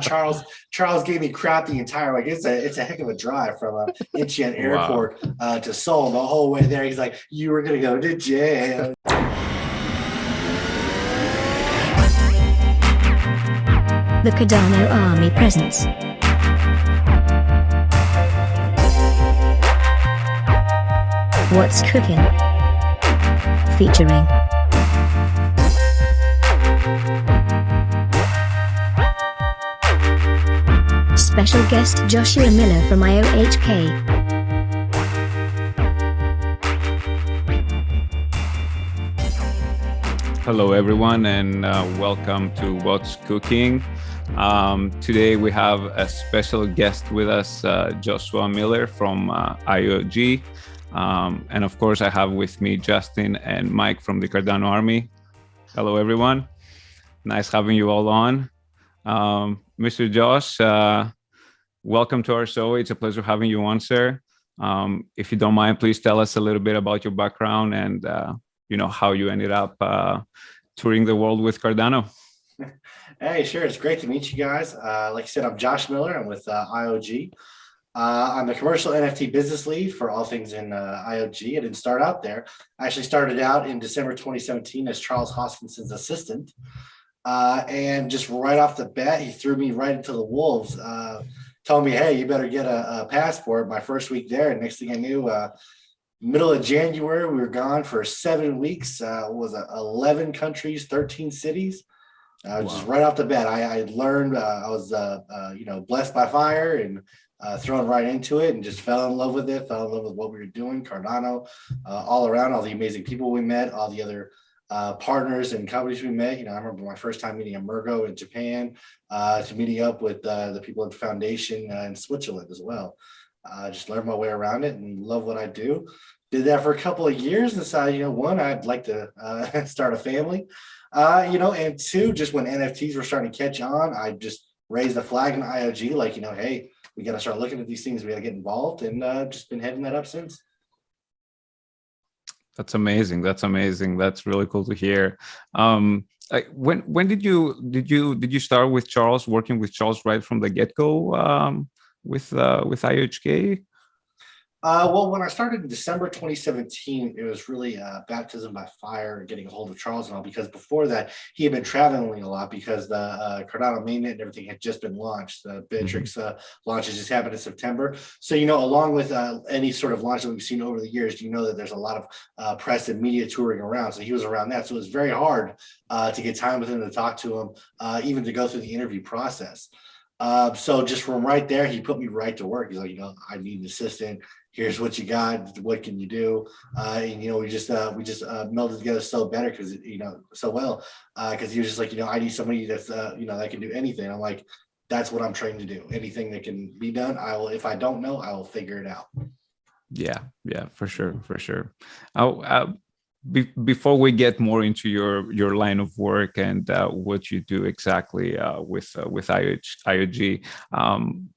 Charles gave me crap the entire way. It's a heck of a drive from Incheon Wow. Airport to Seoul. The whole way there, he's like, "You were gonna go to jail." The Cardano Army presents What's Cooking? Featuring special guest Joshua Miller from IOHK. Hello, everyone, and welcome to What's Cooking. Today we have a special guest with us, Joshua Miller from IOG. And of course, I have with me Justin and Mike from the Cardano Army. Hello, everyone. Nice having you all on. Mr. Josh, welcome to our show. It's a pleasure having you on, sir. If you don't mind, please tell us a little bit about your background and how you ended up touring the world with Cardano. Hey, sure. It's great to meet you guys. Like I said, I'm Josh Miller. I'm with IOG. I'm the commercial NFT business lead for all things in IOG. I didn't start out there. I actually started out in December 2017 as Charles Hoskinson's assistant. And just right off the bat, he threw me right into the wolves, told me, hey, you better get a passport. My first week there, and next thing I knew, middle of January, we were gone for 7 weeks. Was 11 countries, 13 cities. Wow. Just right off the bat, I learned. I was blessed by fire and thrown right into it, and just fell in love with it. Fell in love with what we were doing, Cardano, all around, all the amazing people we met, all the other partners and companies we met. I remember my first time meeting Emergo in Japan, to meeting up with the people at the foundation in Switzerland as well. Just learned my way around it and love what I do. Did that for a couple of years. Decided, one, I'd like to start a family, and two, just when NFTs were starting to catch on, I just raised the flag in IOG, like, hey, we got to start looking at these things. We got to get involved, and just been heading that up since. That's amazing. That's really cool to hear. When did you start with Charles, working with Charles right from the get-go with IOHK? Well, when I started in December 2017, it was really baptism by fire, getting a hold of Charles and all, because before that, he had been traveling a lot because the Cardano mainnet and everything had just been launched. The Bittrex launches just happened in September. So, along with any sort of launch that we've seen over the years, that there's a lot of press and media touring around. So he was around that. So it was very hard to get time with him, to talk to him, even to go through the interview process. So just from right there, he put me right to work. He's like, I need an assistant. Here's what you got. What can you do? And we just melded together so better because so well. Because he was just like, I need somebody that's that can do anything. I'm like, that's what I'm trained to do. Anything that can be done, I will. If I don't know, I will figure it out. Yeah, for sure. Before we get more into your line of work and what you do exactly with IOG,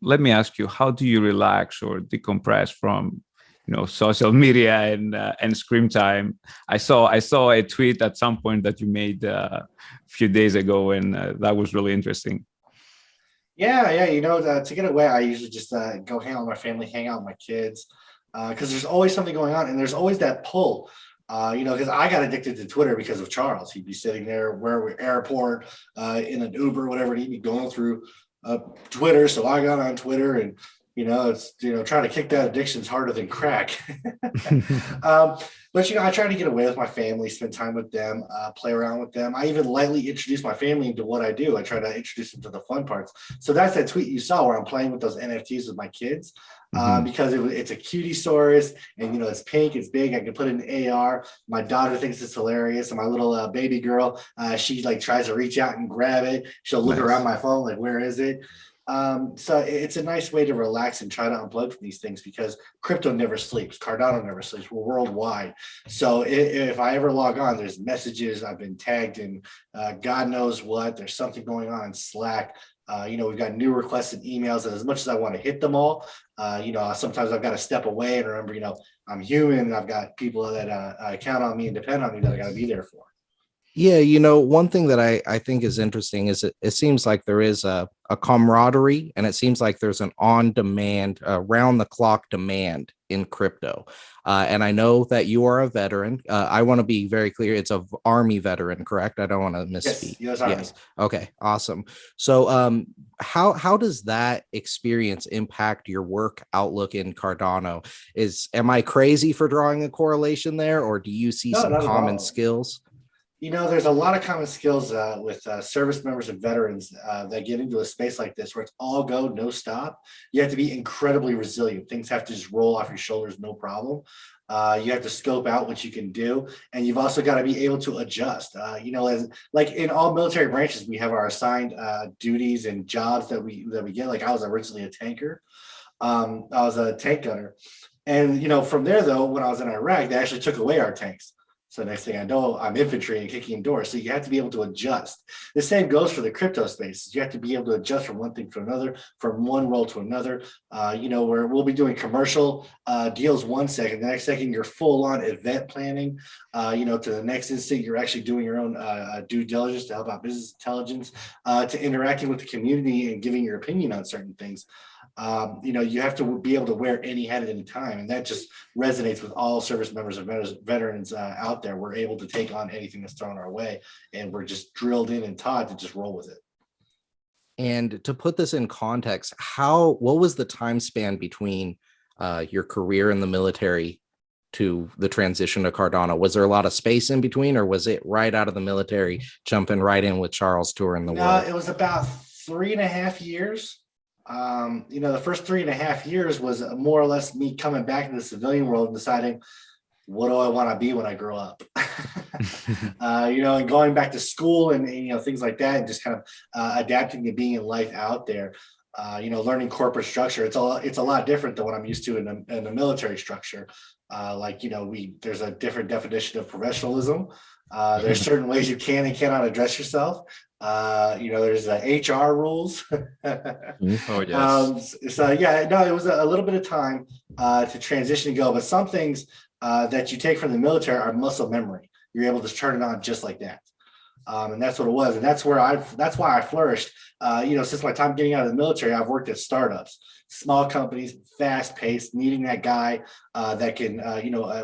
let me ask you, how do you relax or decompress from social media and screen time? I saw a tweet at some point that you made a few days ago, and that was really interesting. Yeah. To get away, I usually just go hang out with my family, hang out with my kids, because there's always something going on, and there's always that pull. Because I got addicted to Twitter because of Charles. He'd be sitting there where we're airport, in an Uber, whatever, and he'd be going through Twitter. So I got on Twitter, and it's trying to kick that addiction is harder than crack. But I try to get away with my family, spend time with them, play around with them. I even lightly introduce my family into what I do. I try to introduce them to the fun parts. So that's that tweet you saw where I'm playing with those NFTs with my kids. Because it's a cutie saurus, and it's pink, it's big. I can put it in AR. My daughter thinks it's hilarious, and my little baby girl, she tries to reach out and grab it. She'll look around my phone like, where is it? So it's a nice way to relax and try to unplug from these things, because crypto never sleeps. Cardano never sleeps. We're worldwide. So if I ever log on, there's messages. I've been tagged in God knows what. There's something going on in Slack. We've got new requests and emails, and as much as I want to hit them all, sometimes I've got to step away and remember, I'm human, and I've got people that count on me and depend on me that I got to be there for. Yeah, one thing that I think is interesting is it seems like there is a camaraderie, and it seems like there's an on-demand, round the clock demand in crypto. And I know that you are a veteran. I want to be very clear. It's a Army veteran, correct? I don't want to Yes, misspeak. U.S. Army. Yes. Okay, awesome. So how does that experience impact your work outlook in Cardano? Am I crazy for drawing a correlation there, or do you see No, some not at common all. skills? There's a lot of common skills with service members and veterans that get into a space like this where it's all go, no stop. You have to be incredibly resilient. Things have to just roll off your shoulders, no problem. You have to scope out what you can do, and you've also got to be able to adjust. As like in all military branches, we have our assigned duties and jobs that we get. Like I was originally a tanker. I was a tank gunner, and from there though, when I was in Iraq, they actually took away our tanks. So next thing I know, I'm infantry and kicking doors. So you have to be able to adjust. The same goes for the crypto space. You have to be able to adjust from one thing to another, from one role to another. Where we'll be doing commercial deals one second, the next second you're full on event planning. To the next instant you're actually doing your own due diligence to help out business intelligence, to interacting with the community and giving your opinion on certain things. You have to be able to wear any hat at any time, and that just resonates with all service members and veterans out there. We're able to take on anything that's thrown our way, and we're just drilled in and taught to just roll with it. And to put this in context, what was the time span between your career in the military to the transition to Cardano? Was there a lot of space in between, or was it right out of the military, jumping right in with Charles touring the world? It was about 3.5 years. The first 3.5 years was more or less me coming back into the civilian world and deciding, what do I want to be when I grow up? And going back to school and things like that, and just kind of adapting to being in life out there. Learning corporate structure. It's a lot different than what I'm used to in the military structure. There's a different definition of professionalism. There's certain ways you can and cannot address yourself. There's HR rules. Oh yes. It was a little bit of time to transition and go, but some things that you take from the military are muscle memory. You're able to turn it on just like that. And that's what it was. And that's why I flourished. Since my time getting out of the military, I've worked at startups, small companies, fast paced, needing that guy that can,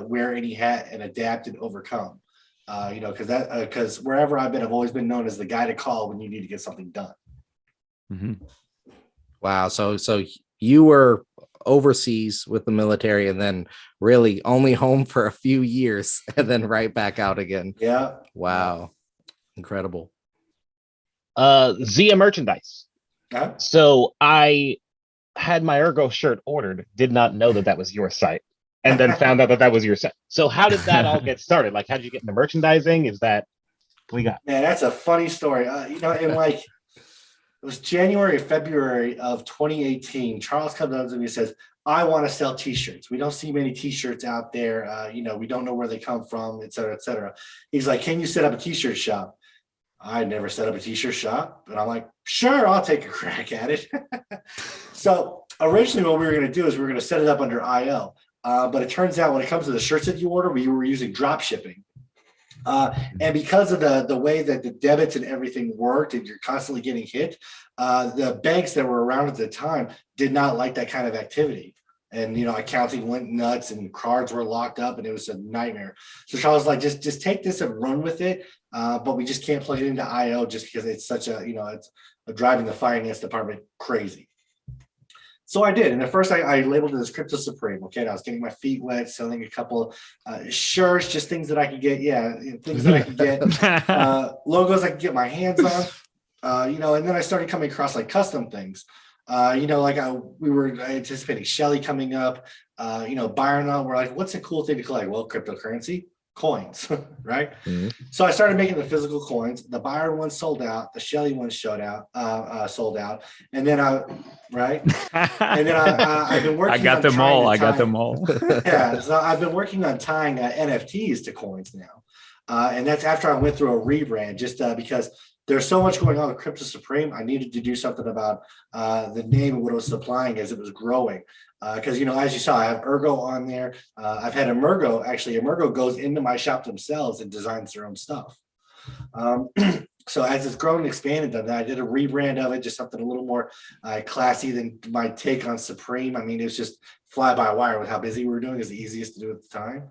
wear any hat and adapt and overcome. Because wherever I've been, I've always been known as the guy to call when you need to get something done. Mm-hmm. Wow. So you were overseas with the military, and then really only home for a few years, and then right back out again. Yeah. Wow. Incredible. Zia merchandise. Huh? So I had my Ergo shirt ordered, did not know that was your site, and then found out that was your site. So how did that all get started? Like, how did you get into merchandising? Is that we got? Man, that's a funny story. It was January or February of 2018. Charles comes up to me and says, I want to sell t-shirts. We don't see many t-shirts out there. We don't know where they come from, et cetera, et cetera. He's like, can you set up a t-shirt shop? I never set up a t-shirt shop, but I'm like, sure, I'll take a crack at it. So originally what we were going to do is we were going to set it up under IO. But it turns out when it comes to the shirts that you order, we were using drop shipping. And because of the way that the debits and everything worked, and you're constantly getting hit, the banks that were around at the time did not like that kind of activity. And accounting went nuts, and cards were locked up, and it was a nightmare. So Charles was like, just take this and run with it. But we just can't plug it into IO just because it's such it's driving the finance department crazy. So I did. And at first I labeled it as Crypto Supreme. Okay. And I was getting my feet wet, selling a couple shirts, just things that I could get. Yeah. Things that I could get, logos I could get my hands on, and then I started coming across like custom things. We were anticipating Shelly coming up, Byron, we're like, what's a cool thing to collect? Well, cryptocurrency, coins, right? Mm-hmm. So I started making the physical coins. The Byron one sold out. The Shelly one sold out. And then I've been working. I got them all. Yeah. So I've been working on tying NFTs to coins now. And that's after I went through a rebrand, just because there's so much going on with Crypto Supreme. I needed to do something about the name and what it was supplying as it was growing. Because, as you saw, I have Ergo on there. I've had Emergo. Actually, Emergo goes into my shop themselves and designs their own stuff. So as it's grown and expanded, then I did a rebrand of it, just something a little more classy than my take on Supreme. I mean, it was just fly by wire with how busy we were doing. It was the easiest to do at the time.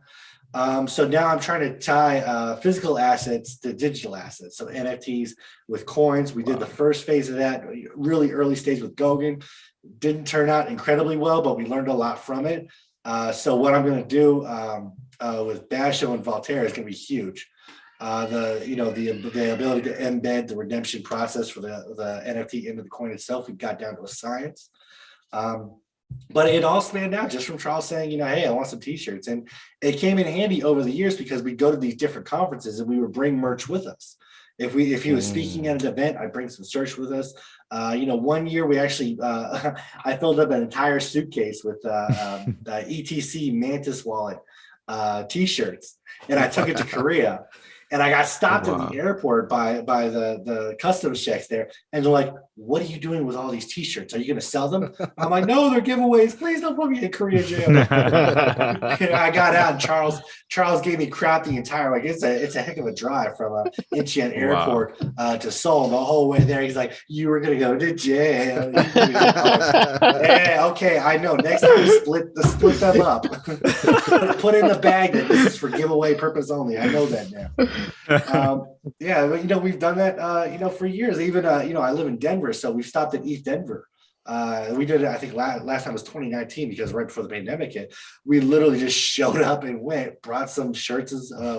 So now I'm trying to tie physical assets to digital assets. So NFTs with coins. We did the first phase of that, really early stage with Gogan. Didn't turn out incredibly well, but we learned a lot from it. So what I'm going to do with Basho and Voltaire is going to be huge. The ability to embed the redemption process for the NFT into the coin itself, we got down to a science. But it all spanned out just from Charles saying, hey, I want some t-shirts. And it came in handy over the years because we go to these different conferences and we would bring merch with us. If he was speaking at an event, I'd bring some merch with us. One year we actually, I filled up an entire suitcase with the ETC Mantis wallet t-shirts, and I took it to Korea. And I got stopped at the airport by the customs checks there. And they're like, what are you doing with all these t-shirts? Are you going to sell them? I'm like, no, they're giveaways. Please don't put me in Korea jail. I got out and Charles gave me crap the entire, it's a heck of a drive from Incheon airport to Seoul the whole way there. He's like, you were going to go to jail. Yeah, okay, I know. Next time, split them up. Put in the bag that this is for giveaway purpose only. I know that now. We've done that, for years. Even, I live in Denver, so we've stopped at ETH Denver. We did it, I think last time was 2019 because right before the pandemic hit, we literally just showed up and brought some shirts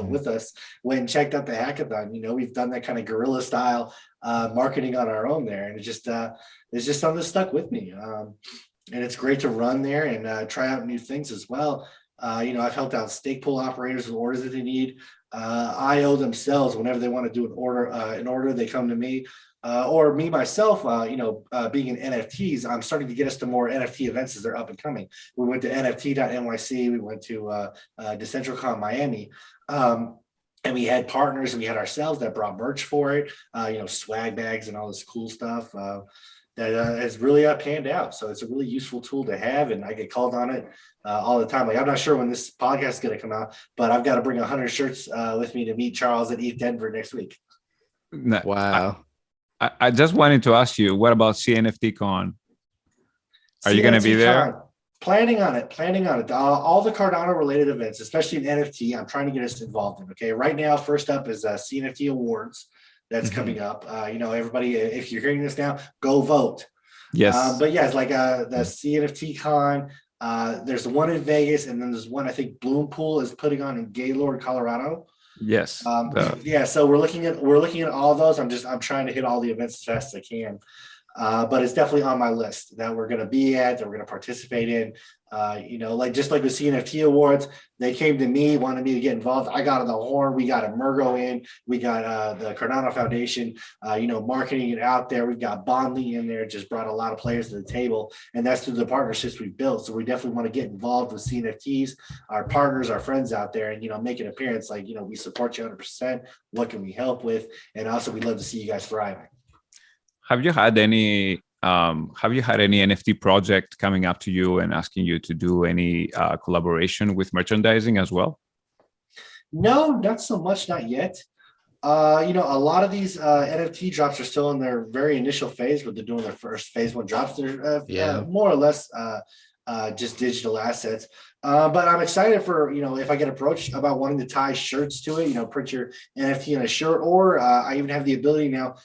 with us, went and checked out the hackathon. We've done that kind of guerrilla style marketing on our own there. And it's just something that stuck with me. And it's great to run there and try out new things as well. I've helped out stake pool operators with orders that they need. IO themselves, whenever they want to do an order, they come to me. Or me myself, being in NFTs, I'm starting to get us to more NFT events as they're up and coming. We went to NFT.nyc, we went to DecentralCon Miami, and we had partners and we had ourselves that brought merch for it, swag bags and all this cool stuff that has really panned out. So it's a really useful tool to have, and I get called on it all the time. Like, I'm not sure when this podcast is going to come out, but I've got to bring 100 shirts with me to meet Charles at ETH Denver next week. Wow. I just wanted to ask you, what about CNFT Con? Are you going to be there? Planning on it. All the Cardano related events, especially in NFT, I'm trying to get us involved in. Okay. Right now, first up is CNFT Awards. That's coming up. Everybody, if you're hearing this now, go vote. Yes. But yeah, it's like the CNFT Con. There's one in Vegas, and then there's one I think Bloompool is putting on in Gaylord, Colorado. Yes. So we're looking at all those. I'm trying to hit all the events as fast as I can. But it's definitely on my list that we're going to be at, that we're going to participate in. Just like the CNFT Awards, they came to me, wanted me to get involved. I got on the horn. We got Emergo in. We got the Cardano Foundation, marketing it out there. We've got Bondly in there, just brought a lot of players to the table. And that's through the partnerships we've built. So we definitely want to get involved with CNFTs, our partners, our friends out there, and, make an appearance. Like, we support you 100%. What can we help with? And also, we'd love to see you guys thriving. Have you had any NFT project coming up to you and asking you to do any collaboration with merchandising as well? No, not so much, not yet. A lot of these NFT drops are still in their very initial phase, but they're doing their first phase 1 drops. They're more or less just digital assets. But I'm excited for, if I get approached about wanting to tie shirts to it, print your NFT on a shirt, or I even have the ability now,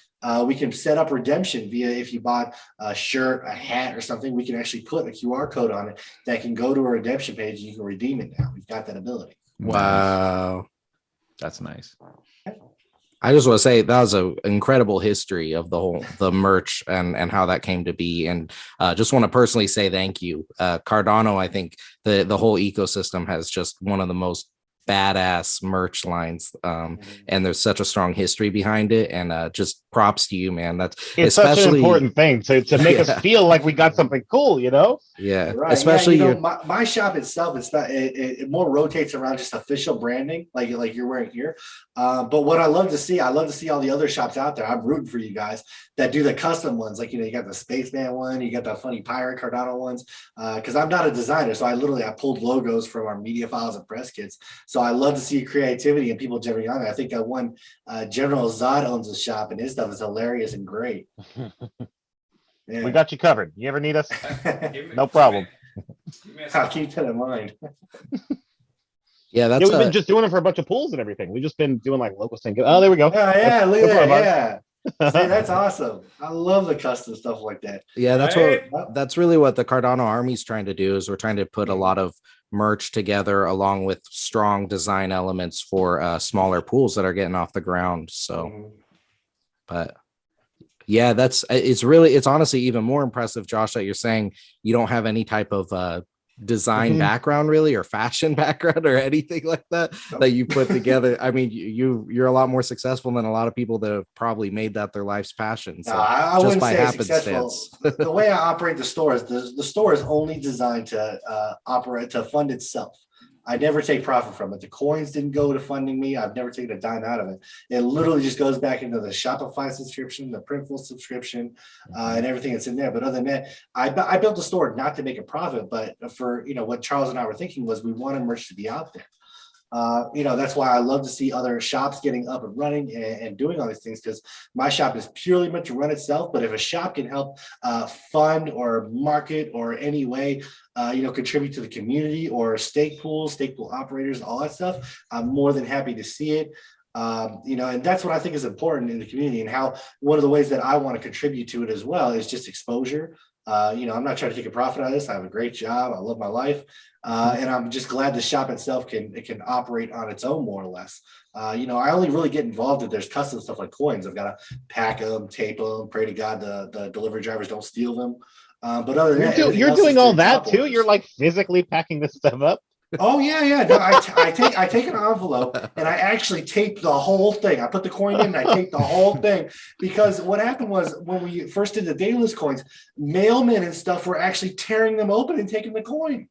we can set up redemption via, if you bought a shirt, a hat or something, we can actually put a QR code on it that can go to a redemption page and you can redeem it now. We've got that ability. Wow. That's nice. I just want to say that was an incredible history of the merch and how that came to be. And just want to personally say thank you. Cardano, I think the whole ecosystem has just one of the most badass merch lines. And there's such a strong history behind it. And just props to you, man. It's such an important thing to make us feel like we got something cool, Yeah. Right. Especially my shop itself, it's not it more rotates around just official branding, like you're wearing here. But what I love to see all the other shops out there. I'm rooting for you guys that do the custom ones. Like, you got the Spaceman one, you got the funny pirate Cardano ones. Because I'm not a designer, so I pulled logos from our media files and press kits. So So I love to see creativity and people jumping on it. I think one General Zod owns a shop, and his stuff is hilarious and great. Yeah. We got you covered. You ever need us? No problem. I'll keep that in mind. Yeah, that's Yeah, we've been just doing it for a bunch of pools and everything. We've just been doing like local thing. Oh, there we go. Yeah, look at That's that. Yeah. See, that's awesome. I love the custom stuff like that. Yeah, Right? that's really what the Cardano Army's trying to do, is we're trying to put a lot of merch together along with strong design elements for smaller pools that are getting off the ground. So, but yeah, it's honestly even more impressive, Josh, that you're saying you don't have any type of design background really, or fashion background or anything like that you put together. I mean, you're a lot more successful than a lot of people that have probably made that their life's passion. So No, I just wouldn't by say successful. happenstance. The way I operate the store is the store is only designed to operate to fund itself. I never take profit from it. The coins didn't go to funding me. I've never taken a dime out of it. It literally just goes back into the Shopify subscription, the Printful subscription, and everything that's in there. But other than that, I built the store not to make a profit, but for what Charles and I were thinking was we wanted merch to be out there. That's why I love to see other shops getting up and running and doing all these things, because my shop is purely meant to run itself. But if a shop can help fund or market or any way, contribute to the community or stake pool operators, all that stuff, I'm more than happy to see it. And that's what I think is important in the community, and how one of the ways that I want to contribute to it as well is just exposure. I'm not trying to take a profit out of this. I have a great job. I love my life. And I'm just glad the shop itself can operate on its own, more or less. I only really get involved if there's custom stuff like coins. I've got to pack them, tape them, pray to God the delivery drivers don't steal them. But other than that, you're doing all that too. You're like physically packing this stuff up. Oh yeah. No, I take an envelope and I actually tape the whole thing. I put the coin in and I tape the whole thing, because what happened was when we first did the dayless coins, mailmen and stuff were actually tearing them open and taking the coin.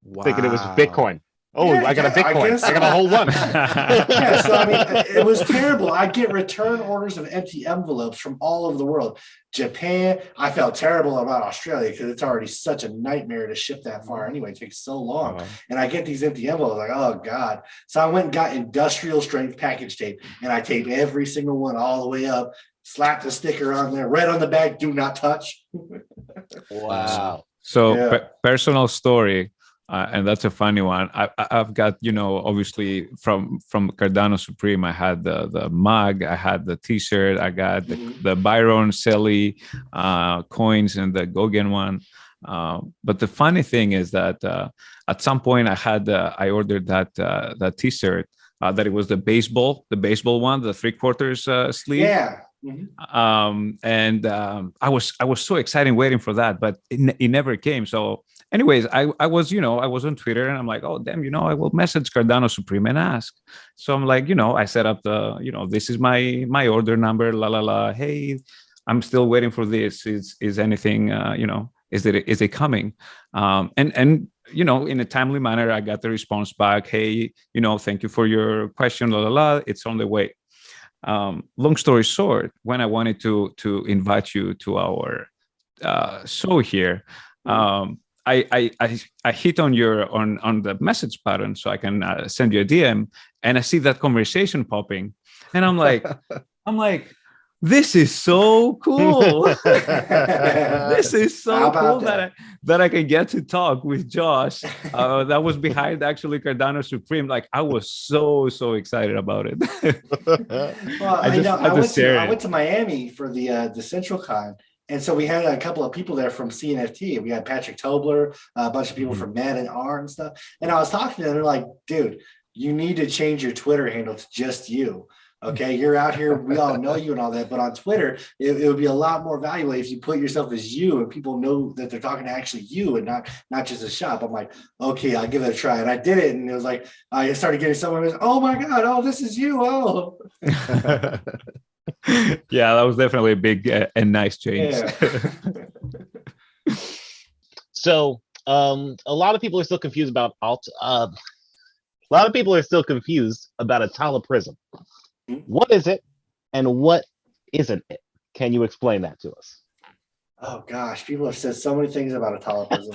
Wow. Thinking it was Bitcoin. Oh, Yeah, I got a Bitcoin. I got a whole one. Yeah, so I mean, it was terrible. I get return orders of empty envelopes from all over the world. Japan, I felt terrible about Australia because it's already such a nightmare to ship that far anyway. It takes so long. And I get these empty envelopes, like, oh God. So I went and got industrial strength package tape, and I taped every single one all the way up, slapped the sticker on there, right on the back, do not touch. Wow. So personal story. And that's a funny one. I've got, obviously from Cardano Supreme, I had the mug, I had the T-shirt, I got the Byron Selly coins and the Gauguin one. But the funny thing is that at some point I ordered that T-shirt, that it was the baseball one, the 3/4 sleeve. Yeah. And I was so excited waiting for that, but it never came. So anyways, I was on Twitter and I'm like, oh damn, I will message Cardano Supreme and ask. So I'm like, I set up this is my order number, hey, I'm still waiting for this. Is anything is it coming? And in a timely manner, I got the response back, hey, thank you for your question, it's on the way. Long story short, when I wanted to invite you to our show here, I hit on on the message button so I can send you a DM, and I see that conversation popping, and I'm like, this is so cool. This is so cool that I can get to talk with Josh. That was behind actually Cardano Supreme. Like I was so excited about it. Well, I went to Miami for the Central Con. And so we had a couple of people there from CNFT. We had Patrick Tobler, a bunch of people from Mad and R and stuff. And I was talking to them. They're like, dude, you need to change your Twitter handle to just you. Okay, you're out here. We all know you and all that. But on Twitter, it would be a lot more valuable if you put yourself as you and people know that they're talking to actually you and not just a shop. I'm like, okay, I'll give it a try. And I did it. And it was like, I started getting someone who's, oh my God, oh, this is you. Oh. Yeah, that was definitely a big and nice change. Yeah. So a lot of people are still confused about a lot of people are still confused about Atala Prism. What is it and what isn't it? Can you explain that to us? Oh gosh, people have said so many things about Atala Prism.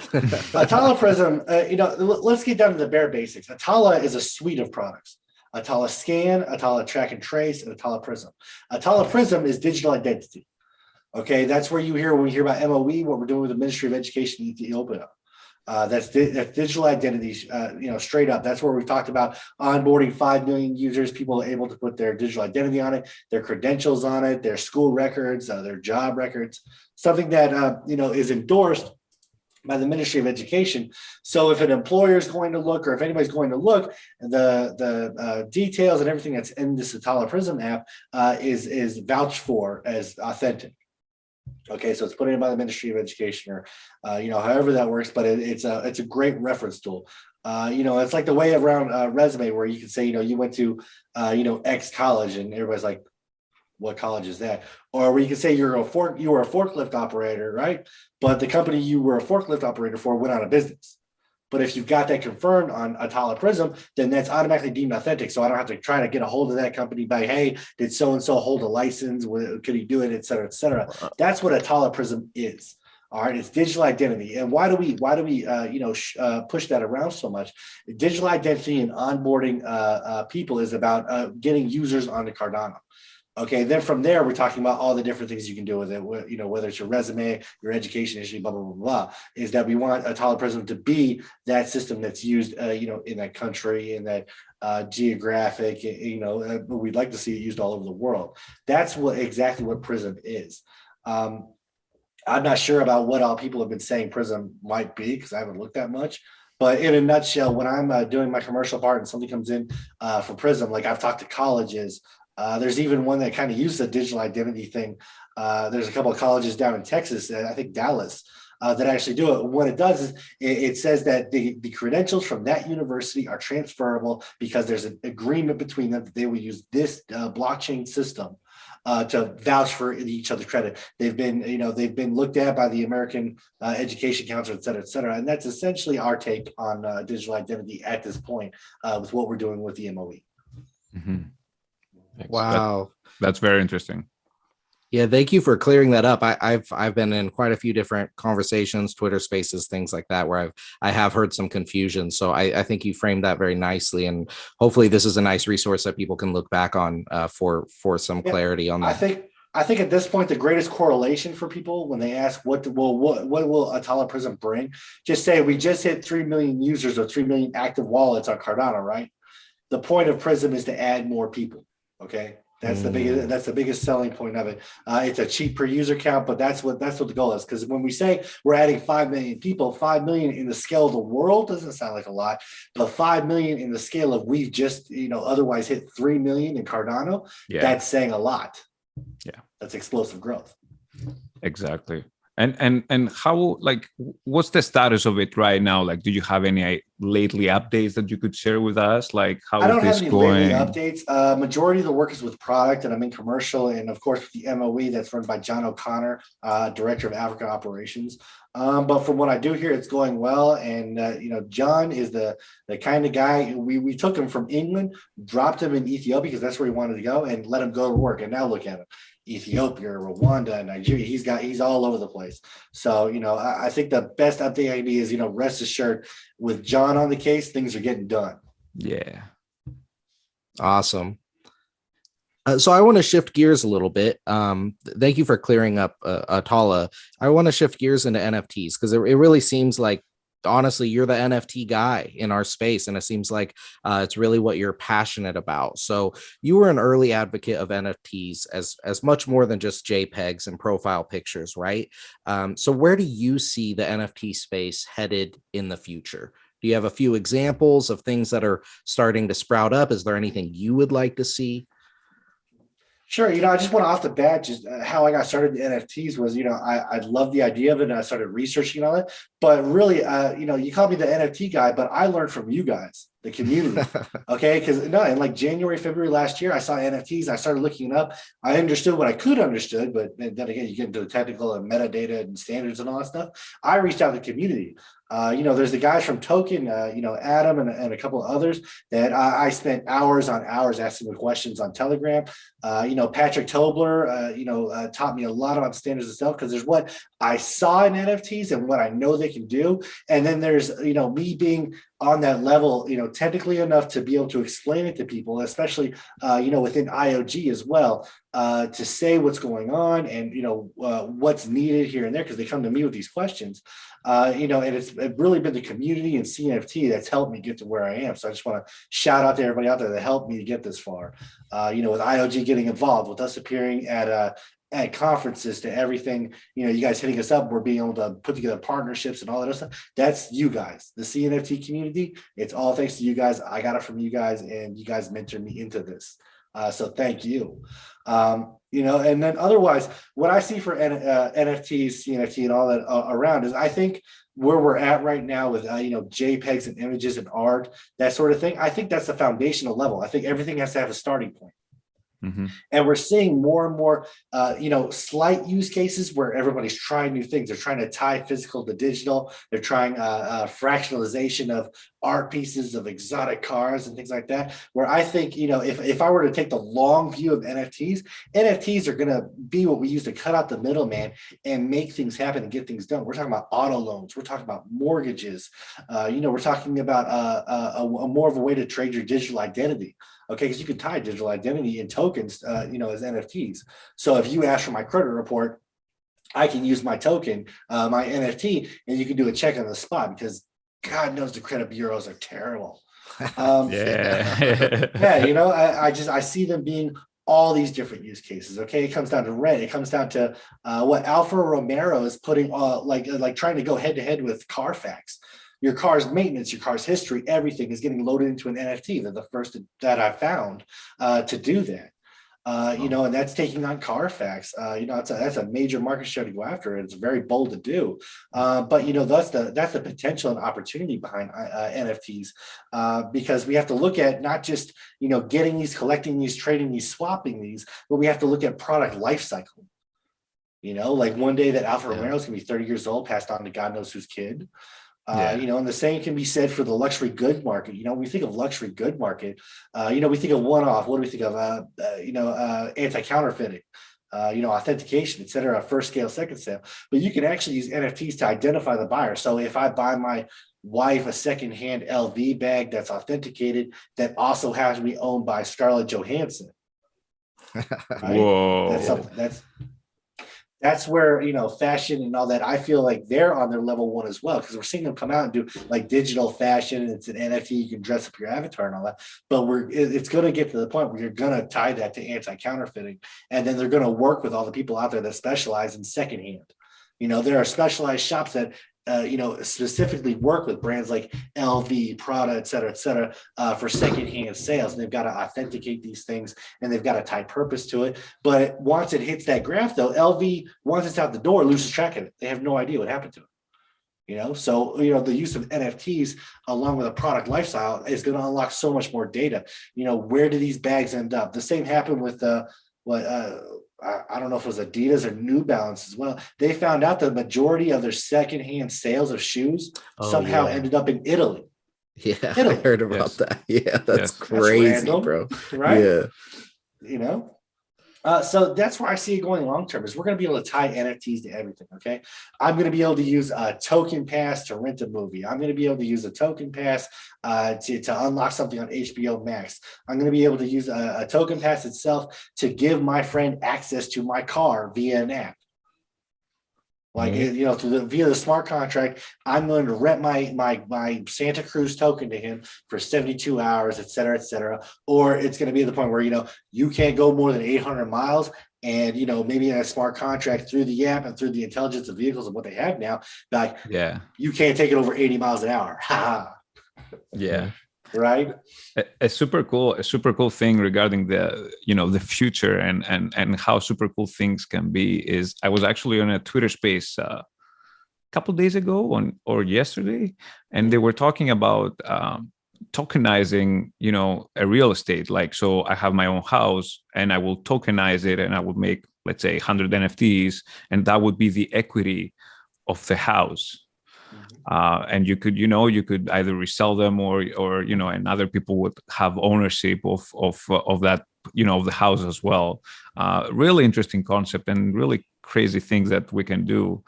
Atala Prism, let's get down to the bare basics. Atala is a suite of products. Atala Scan, Atala Track and Trace, and Atala Prism. Atala Prism is digital identity. Okay, that's where you hear when we hear about MOE, what we're doing with the Ministry of Education in Ethiopia. That's digital identities, straight up. That's where we talked about onboarding 5 million users, people able to put their digital identity on it, their credentials on it, their school records, their job records, something that, is endorsed by the Ministry of Education. So if an employer is going to look, or if anybody's going to look, the details and everything that's in this Atala Prism app is vouched for as authentic. Okay, so it's put in by the Ministry of Education, or however that works, but it's a great reference tool. It's like the way around resume, where you can say, you went to X college, and everybody's like, what college is that? Or where you can say you were a forklift operator, right? But the company you were a forklift operator for went out of business. But if you've got that confirmed on Atala Prism, then that's automatically deemed authentic. So I don't have to try to get a hold of that company by, hey, did so-and-so hold a license? Could he do it, et cetera, et cetera. That's what Atala Prism is. All right, it's digital identity. And why do we push that around so much? Digital identity and onboarding people is about getting users onto Cardano. Okay, then from there, we're talking about all the different things you can do with it. Whether it's your resume, your education history, blah, blah, blah, blah, is that we want Atala Prism to be that system that's used, in that country, in that geographic, but we'd like to see it used all over the world. That's exactly what Prism is. I'm not sure about what all people have been saying Prism might be, because I haven't looked that much. But in a nutshell, when I'm doing my commercial part and something comes in for Prism, like I've talked to colleges, there's even one that kind of uses a digital identity thing. There's a couple of colleges down in Texas, I think Dallas, that actually do it. What it does is it says that the credentials from that university are transferable, because there's an agreement between them that they will use this blockchain system to vouch for each other's credit. They've been looked at by the American Education Council, et cetera, et cetera. And that's essentially our take on digital identity at this point with what we're doing with the MOE. Mm-hmm. Wow. That's very interesting. Yeah, thank you for clearing that up. I've been in quite a few different conversations, Twitter Spaces, things like that, where I have heard some confusion. So I think you framed that very nicely, and hopefully this is a nice resource that people can look back on for some clarity on that. I think at this point, the greatest correlation for people when they ask what will Atala Prism bring, just say we just hit 3 million users or 3 million active wallets on Cardano, right? The point of Prism is to add more people. Okay, that's the biggest selling point of it. It's a cheap per user count, but that's what the goal is. Because when we say we're adding 5 million people, 5 million in the scale of the world doesn't sound like a lot, but 5 million in the scale of we've just otherwise hit 3 million in Cardano, that's saying a lot. Yeah, that's explosive growth. Exactly. And how, like, what's the status of it right now? Like, do you have any lately updates that you could share with us? Like, how is this going? I don't have any lately updates. Majority of the work is with product, and I'm in commercial, and of course with the MOE that's run by John O'Connor, Director of Africa Operations. But from what I do hear, it's going well. And John is the kind of guy, we took him from England, dropped him in Ethiopia because that's where he wanted to go, and let him go to work. And now look at him. Ethiopia, Rwanda, Nigeria, he's all over the place. So, I think the best update I can be is, rest assured with John on the case, things are getting done. Yeah. Awesome. So I want to shift gears a little bit. Thank you for clearing up Atala. I want to shift gears into NFTs, because it really seems like, honestly, you're the NFT guy in our space, and it seems like it's really what you're passionate about. So you were an early advocate of NFTs as much more than just JPEGs and profile pictures, right? So where do you see the NFT space headed in the future? Do you have a few examples of things that are starting to sprout up? Is there anything you would like to see? Sure. I just went off the bat, just how I got started in NFTs was, I love the idea of it, and I started researching on it. But really, you call me the NFT guy, but I learned from you guys. the community. Okay, because no, in like January, February last year, I saw NFTs. I started looking it up. I understood what I could understood, but then again, you get into the technical and metadata and standards and all that stuff. I reached out to the community. There's the guys from Token, Adam and a couple of others that I spent hours on hours asking the questions on Telegram. Patrick Tobler, taught me a lot about standards itself, because there's what I saw in NFTs and what I know they can do. And then there's, me being on that level, technically enough to be able to explain it to people, especially, within IOG as well, to say what's going on and, what's needed here and there, because they come to me with these questions. And it's really been the community and CNFT that's helped me get to where I am. So I just want to shout out to everybody out there that helped me to get this far. With IOG getting involved, with us appearing at conferences, to everything, you guys hitting us up, we're being able to put together partnerships and all that other stuff. That's you guys, the CNFT community. It's all thanks to you guys. I got it from you guys, and you guys mentored me into this. So thank you. And then otherwise, what I see for NFTs, CNFT, and all that around is, I think where we're at right now with JPEGs and images and art, that sort of thing. I think that's the foundational level. I think everything has to have a starting point. Mm-hmm. And we're seeing more and more, slight use cases where everybody's trying new things. They're trying to tie physical to digital. They're trying fractionalization of art pieces, of exotic cars and things like that. Where I think, if I were to take the long view of NFTs are going to be what we use to cut out the middleman and make things happen and get things done. We're talking about auto loans. We're talking about mortgages. We're talking about a more of a way to trade your digital identity. Okay, because you can tie digital identity in tokens, as NFTs. So if you ask for my credit report, I can use my token, my NFT, and you can do a check on the spot, because God knows the credit bureaus are terrible. Yeah. I see them being all these different use cases. Okay, it comes down to rent. It comes down to what Alfa Romero is putting, like trying to go head to head with Carfax. Your car's maintenance, your car's history, everything is getting loaded into an NFT. They're the first that I found to do that. And that's taking on Carfax. That's a major market share to go after. It's very bold to do. But that's the potential and opportunity behind NFTs, because we have to look at not just getting these, collecting these, trading these, swapping these, but we have to look at product life cycle. Like one day that Alfa Romero is going to be 30 years old, passed on to God knows whose kid. And the same can be said for the luxury good market. When we think of luxury good market, we think of one-off. What do we think of? Anti-counterfeiting, authentication, et cetera, first scale, second sale. But you can actually use NFTs to identify the buyer. So if I buy my wife a secondhand LV bag that's authenticated, that also has to be owned by Scarlett Johansson. Right? Whoa. That's where, fashion and all that, I feel like they're on their level one as well, because we're seeing them come out and do like digital fashion, and it's an NFT, you can dress up your avatar and all that. But it's going to get to the point where you're going to tie that to anti-counterfeiting, and then they're going to work with all the people out there that specialize in secondhand. There are specialized shops that specifically work with brands like LV, Prada, et cetera, for secondhand sales. And they've got to authenticate these things, and they've got to tie purpose to it. But once it hits that graph, though, LV, once it's out the door, loses track of it. They have no idea what happened to it. So, the use of NFTs along with a product lifestyle is going to unlock so much more data. Where do these bags end up? The same happened with I don't know if it was Adidas or New Balance as well. They found out the majority of their secondhand sales of shoes somehow ended up in Italy. Yeah, Italy. I heard about that. Yeah, that's crazy, random, bro. Right? Yeah. So that's where I see it going long term, is we're going to be able to tie NFTs to everything. Okay, I'm going to be able to use a token pass to rent a movie. I'm going to be able to use a token pass to unlock something on HBO Max. I'm going to be able to use a token pass itself to give my friend access to my car via an app. Like, via the smart contract, I'm going to rent my Santa Cruz token to him for 72 hours, et cetera, or it's going to be at the point where, you can't go more than 800 miles. And, maybe in a smart contract through the app and through the intelligence of vehicles and what they have now, like, you can't take it over 80 miles an hour. Yeah. Right. A super cool thing regarding the future and how super cool things can be is, I was actually on a Twitter space a couple days ago or yesterday, and they were talking about tokenizing, a real estate. Like, so I have my own house and I will tokenize it and I will make, let's say, 100 NFTs, and that would be the equity of the house. And you could either resell them or and other people would have ownership of that, of the house as well. Really interesting concept and really crazy things that we can do.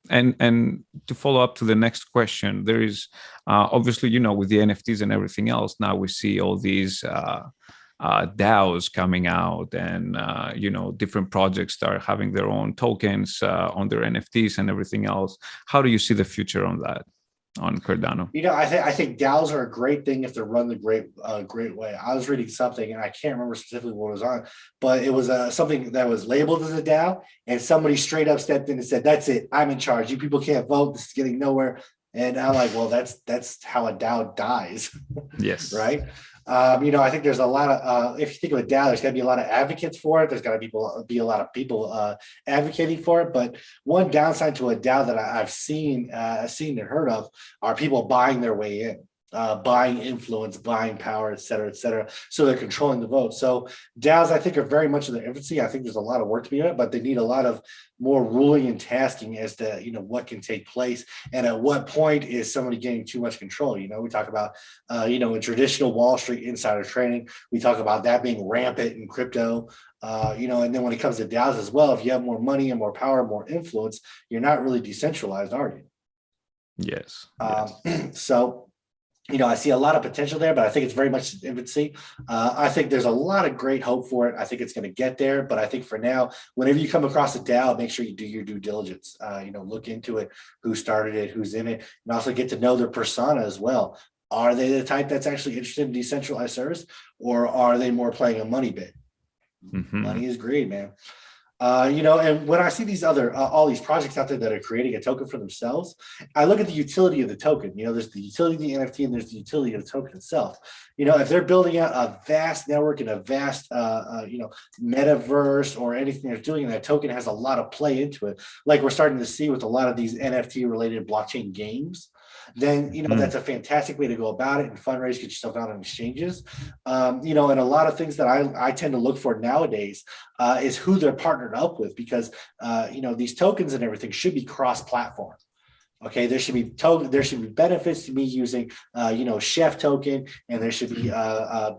And to follow up to the next question, there is obviously, with the NFTs and everything else, now we see all these DAOs coming out, and different projects start having their own tokens on their NFTs and everything else. How do you see the future on that, on Cardano? I think DAOs are a great thing if they're run the great way. I was reading something, and I can't remember specifically what it was on, but it was something that was labeled as a DAO, and somebody straight up stepped in and said, "That's it, I'm in charge. You people can't vote. This is getting nowhere." And I'm like, well, that's how a DAO dies. Yes. Right. I think there's a lot of, if you think of a DAO, there's got to be a lot of advocates for it. There's got to be a lot of people advocating for it. But one downside to a DAO that I've seen and heard of are people buying their way in. Buying influence, buying power, et cetera, so they're controlling the vote. So DAOs, I think, are very much in their infancy. I think there's a lot of work to be done, but they need a lot of more ruling and tasking as to what can take place and at what point is somebody getting too much control. We talk about in traditional Wall Street insider trading, we talk about that being rampant in crypto. And then when it comes to DAOs as well, if you have more money and more power, more influence, you're not really decentralized, are you? Yes. So I see a lot of potential there, but I think it's very much in infancy. I think there's a lot of great hope for it. I think it's going to get there, but I think for now, whenever you come across a DAO, make sure you do your due diligence. Look into it, who started it, who's in it, and also get to know their persona as well. Are they the type that's actually interested in decentralized service, or are they more playing a money bit? Mm-hmm. Money is greed, man. And when I see these all these projects out there that are creating a token for themselves, I look at the utility of the token. There's the utility of the NFT and there's the utility of the token itself. If they're building out a vast network and a vast, metaverse or anything they're doing, and that token has a lot of play into it, like we're starting to see with a lot of these NFT related blockchain games, then that's a fantastic way to go about it and fundraise, get yourself out on exchanges. And a lot of things that I tend to look for nowadays is who they're partnered up with, because these tokens and everything should be cross-platform. Okay, there should be benefits to me using Chef token, and there should be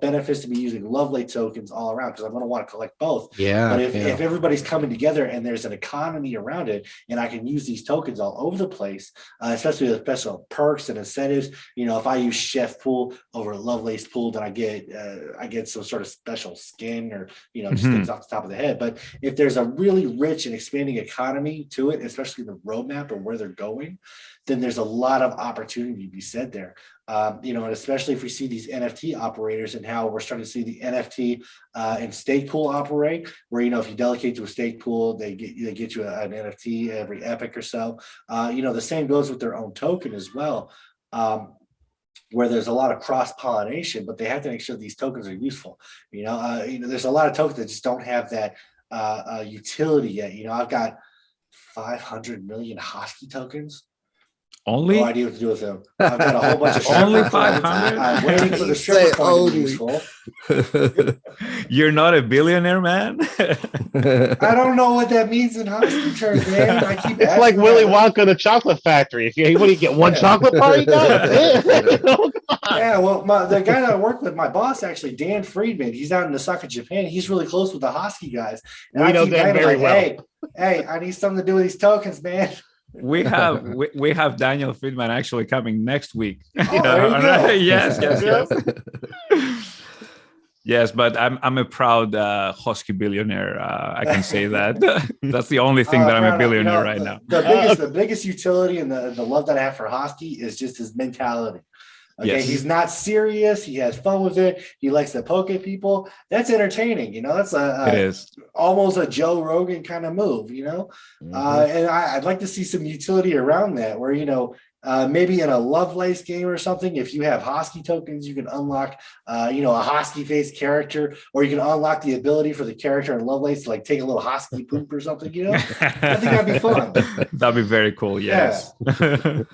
benefits to me using Lovelace tokens all around, because I'm going to want to collect both. Yeah. But if everybody's coming together and there's an economy around it, and I can use these tokens all over the place, especially with special perks and incentives. If I use Chef pool over Lovelace pool, then I get some sort of special skin or just things off the top of the head. But if there's a really rich and expanding economy to it, especially the roadmap or where they're going, then there's a lot of opportunity to be said there. And especially if we see these NFT operators and how we're starting to see the NFT and stake pool operate, where if you delegate to a stake pool, they get you an NFT every epoch or so. The same goes with their own token as well. Where there's a lot of cross-pollination, but they have to make sure these tokens are useful. There's a lot of tokens that just don't have that utility yet. I've got 500 million Hosky tokens. Only? No idea what to do with them. I've got a whole bunch of only 500. I'm waiting for the stripper coin to be useful. You're not a billionaire, man. I don't know what that means in Hosky terms, man. I keep it's like Willy Wonka in the Chocolate Factory. What do you get? One chocolate bar? You got it. Yeah, well, the guy that I work with, my boss actually, Dan Friedman, he's out in Osaka, Japan. He's really close with the Hosky guys. And I know Dan very well. Hey, I need something to do with these tokens, man. We have Daniel Friedman actually coming next week. Yes. Yes, but I'm a proud Hosky billionaire. I can say that. That's the only thing that I'm a billionaire right now. The biggest utility and the love that I have for Hosky is just his mentality. Okay, yes. He's not serious. He has fun with it. He likes to poke at people. That's entertaining. That's it is almost a Joe Rogan kind of move. And I'd like to see some utility around that, where maybe in a Lovelace game or something, if you have Hosky tokens, you can unlock a Hosky face character, or you can unlock the ability for the character in Lovelace to take a little Hosky poop or something. I think that'd be fun. That'd be very cool. Yes. Yeah.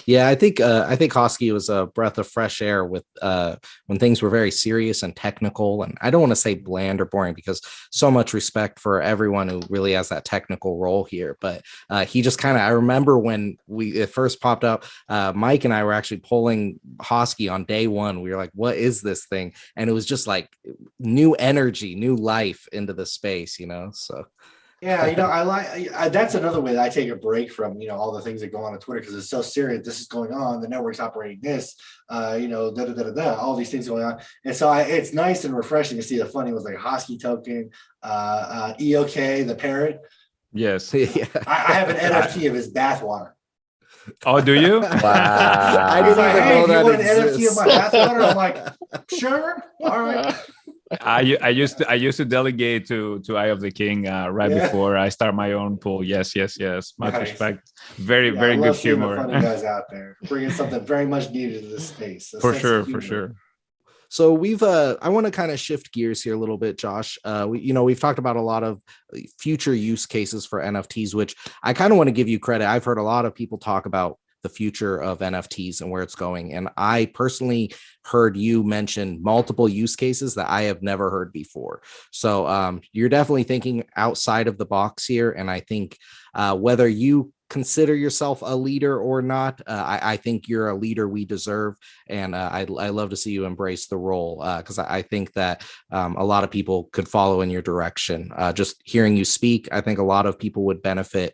Yeah, I think Hosky was a breath of fresh air with when things were very serious and technical. And I don't want to say bland or boring because so much respect for everyone who really has that technical role here. But he just kind of, I remember when it first popped up, Mike and I were actually pulling Hosky on day one. We were like, what is this thing? And it was just like new energy, new life into the space, So Yeah, that's another way that I take a break from all the things that go on Twitter because it's so serious. This is going on. The network's operating this. All these things going on, and so it's nice and refreshing to see the funny ones like Hosky token, EOK, the parrot. Yes. yeah. I have an NFT of his bathwater. Oh, do you? Wow. I He's didn't like, even hey, know do you that want an NFT of exists. my bathwater? I'm like, sure, all right. I used to delegate to Eye of the King right Yeah. before I start my own pool. Yes. Much Nice. respect. Very I very love good seeing the humor. funny guys out there bringing something very much needed to this space. A For sense of sure. humor. So I want to kind of shift gears here a little bit, Josh. We've talked about a lot of future use cases for NFTs, which I kind of want to give you credit. I've heard a lot of people talk about the future of NFTs and where it's going. And I personally heard you mention multiple use cases that I have never heard before. So you're definitely thinking outside of the box here. And I think whether you consider yourself a leader or not, I think you're a leader we deserve. And I love to see you embrace the role because I think that a lot of people could follow in your direction. Just hearing you speak, I think a lot of people would benefit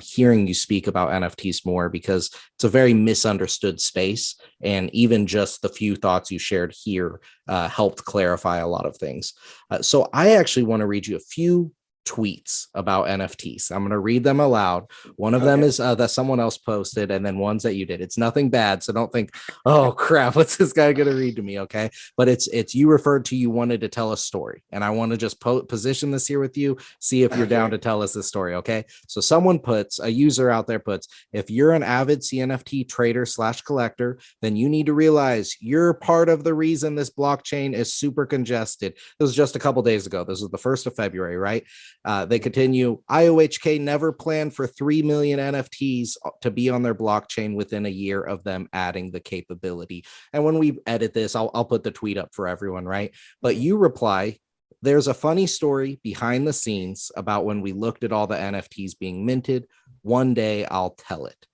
hearing you speak about NFTs more because it's a very misunderstood space. And even just the few thoughts you shared here helped clarify a lot of things. So I actually want to read you a few tweets about NFTs. I'm going to read them aloud. One of them is that someone else posted, and then ones that you did. It's nothing bad, so don't think, oh crap, what's this guy going to read to me? Okay, but it's you referred to, you wanted to tell a story, and I want to just position this here with you. See if you're down to tell us this story. Okay, so a user out there puts, if you're an avid CNFT trader / collector, then you need to realize you're part of the reason this blockchain is super congested. This was just a couple days ago. This was the 1st of February, right? They continue, IOHK never planned for 3 million NFTs to be on their blockchain within a year of them adding the capability. And when we edit this, I'll put the tweet up for everyone, right? But you reply, there's a funny story behind the scenes about when we looked at all the NFTs being minted. One day I'll tell it.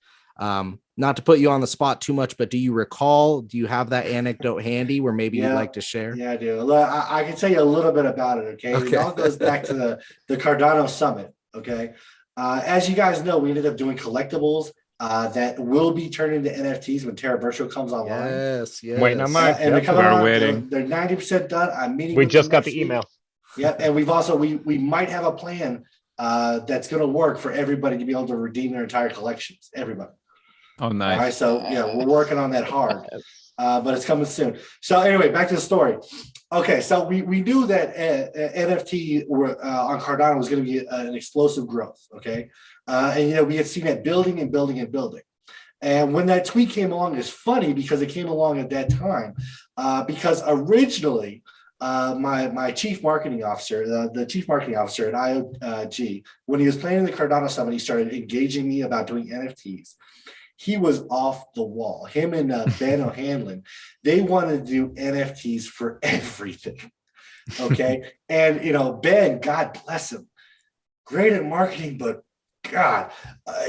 Not to put you on the spot too much, but do you have that anecdote handy where maybe you'd like to share? Yeah, I do. I can tell you a little bit about it. Okay. It all goes back to the Cardano summit. Okay. As you guys know, we ended up doing collectibles that will be turned into NFTs when Terra Virtual comes online. Yes. Waiting on mine. And Yep. they're waiting. They're 90% done. I'm meeting. We with just them got next the week. email. Yep. And we've also, we might have a plan that's going to work for everybody to be able to redeem their entire collections. Everybody. Oh, nice. All right, so yeah, we're working on that hard, but it's coming soon. So anyway, back to the story. Okay, so we knew that NFT on Cardano was going to be an explosive growth. Okay, and we had seen that building and building and building. And when that tweet came along, it's funny because it came along at that time, because originally my chief marketing officer, the chief marketing officer at IOG, when he was planning the Cardano summit, he started engaging me about doing NFTs. He was off the wall. Him and Ben O'Hanlon, they wanted to do NFTs for everything. Okay. And, Ben, God bless him, great at marketing, but God,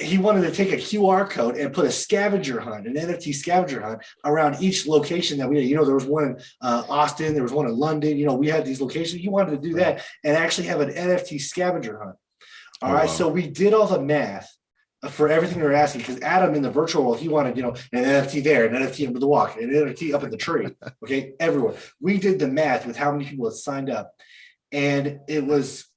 he wanted to take a QR code and put a scavenger hunt, an NFT scavenger hunt around each location that we had. There was one in Austin, there was one in London. We had these locations. He wanted to do that and actually have an NFT scavenger hunt. All right. Wow. So we did all the math for everything they're asking, because Adam in the virtual world, he wanted, an NFT there, an NFT under the walk, an NFT up in the tree, okay, everywhere. We did the math with how many people had signed up, and it was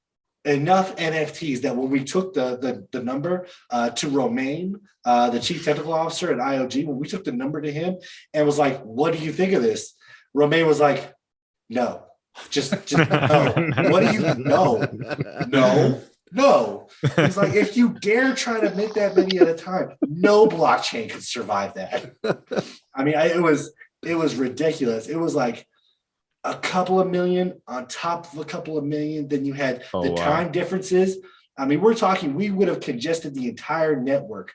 enough NFTs that when we took the number to Romain, the chief technical officer at IOG, when we took the number to him and was like, what do you think of this? Romain was like, no, just no. What do you, no. It's like, if you dare try to mint that many at a time, no blockchain could survive that. I mean, it was ridiculous. It was like a couple of million on top of a couple of million. Then you had time differences. I mean, we're talking, we would have congested the entire network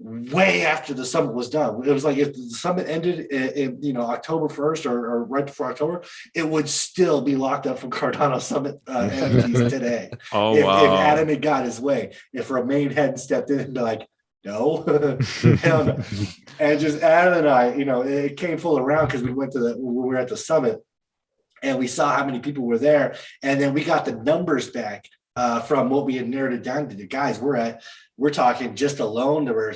way after the summit was done. It was like if the summit ended in October 1st or right before October, it would still be locked up from Cardano Summit NFTs today. Oh, if wow. Adam had got his way, if Romain hadn't stepped in and be like, no, hell no. And just Adam and I, it came full around because we were at the summit and we saw how many people were there. And then we got the numbers back from what we had narrowed it down to. The guys, we're talking just alone, there were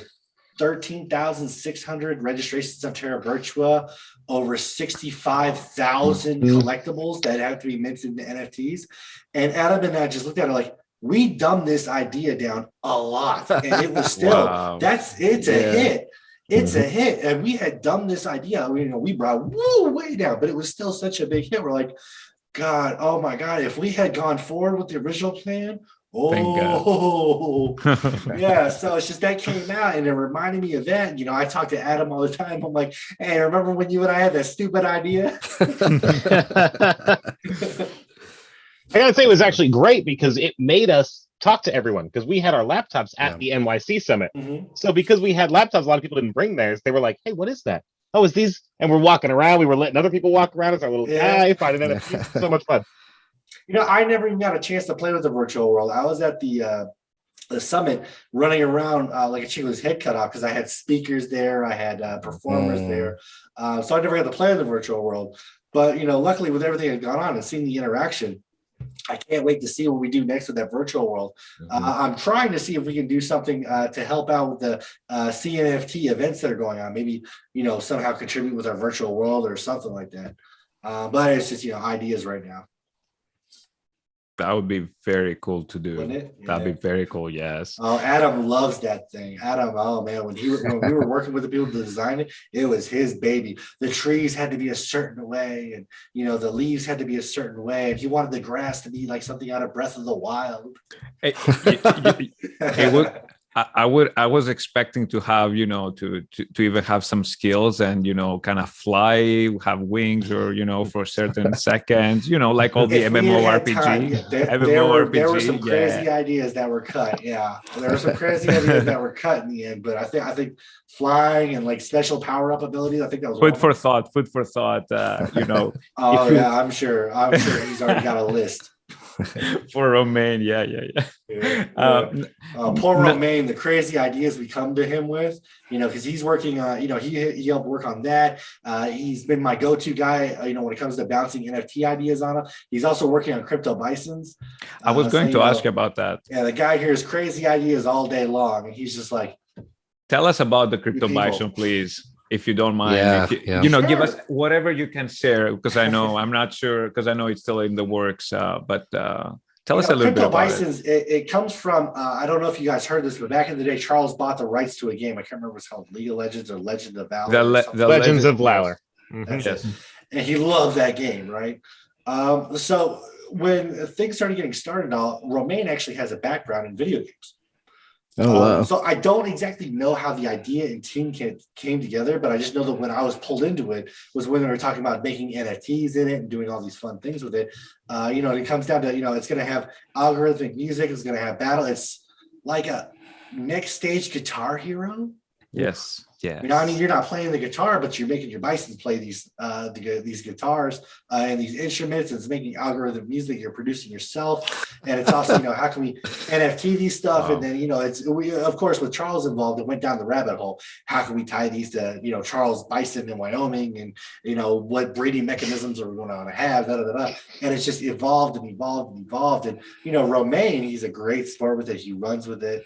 13,600 registrations of Terra Virtua, over 65,000 collectibles that have to be minted into NFTs. And Adam and I just looked at it like, we dumbed this idea down a lot. And it was still, Wow. it's a hit. It's a hit. And we had dumbed this idea. We brought way down, but it was still such a big hit. We're like, God, oh my God, if we had gone forward with the original plan, yeah. So it's just that came out and it reminded me of that. I talk to Adam all the time. I'm like, hey, remember when you and I had that stupid idea? I gotta say, it was actually great because it made us talk to everyone because we had our laptops at the NYC summit. Mm-hmm. So because we had laptops, a lot of people didn't bring theirs. They were like, hey, what is that? Oh, it's these. And we're walking around. We were letting other people walk around as our little guy, finding NFTs. So much fun. I never even got a chance to play with the virtual world. I was at the summit running around like a chick with his head cut off because I had speakers there. I had performers there. So I never got to play in the virtual world. But, luckily with everything that had gone on and seeing the interaction, I can't wait to see what we do next with that virtual world. I'm trying to see if we can do something to help out with the CNFT events that are going on. Maybe, somehow contribute with our virtual world or something like that. But it's just, ideas right now. That would be very cool to do. Wouldn't it? Yeah. That'd be very cool. Yes. Oh, Adam loves that thing. Adam, oh man, when we were working with the people to design it, it was his baby. The trees had to be a certain way, and the leaves had to be a certain way, and he wanted the grass to be like something out of Breath of the Wild. It would. I was expecting to have, to even have some skills and, kind of fly, have wings or, for certain seconds, like all the MMORPG. There were some crazy ideas that were cut. Yeah. There were some crazy ideas that were cut in the end, but I think flying and like special power up abilities, I think that was food for thought, Oh yeah, I'm sure he's already got a list. For Romain, yeah. Poor Romain, the crazy ideas we come to him with, because he's working he helped work on that. He's been my go-to guy, when it comes to bouncing NFT ideas on him. He's also working on crypto bisons. I was going to ask about that. Yeah, the guy hears crazy ideas all day long, and he's just like, tell us about the crypto bison, please. If you don't mind, give us whatever you can share, because I'm not sure, because I know it's still in the works, but tell us a little bit about bisons, it comes from, I don't know if you guys heard this, but back in the day, Charles bought the rights to a game. I can't remember what it's called, League of Legends or Legend of Valor. The Legends of Valor. Yes. And he loved that game, right? So when things started getting started, Romain actually has a background in video games. Oh, wow. So I don't exactly know how the idea and team came together, but I just know that when I was pulled into it was when they were talking about making NFTs in it and doing all these fun things with it. It comes down to, it's going to have algorithmic music. It's going to have battle. It's like a next stage Guitar Hero. Yes. Yeah. You're not playing the guitar, but you're making your bisons play these guitars and these instruments. It's making algorithm music you're producing yourself, and it's also how can we NFT these stuff? Wow. And then we of course with Charles involved, it went down the rabbit hole. How can we tie these to Charles Bison in Wyoming, and what breeding mechanisms are we going to have? And it's just evolved and evolved and evolved. And Romain, he's a great sport with it. He runs with it.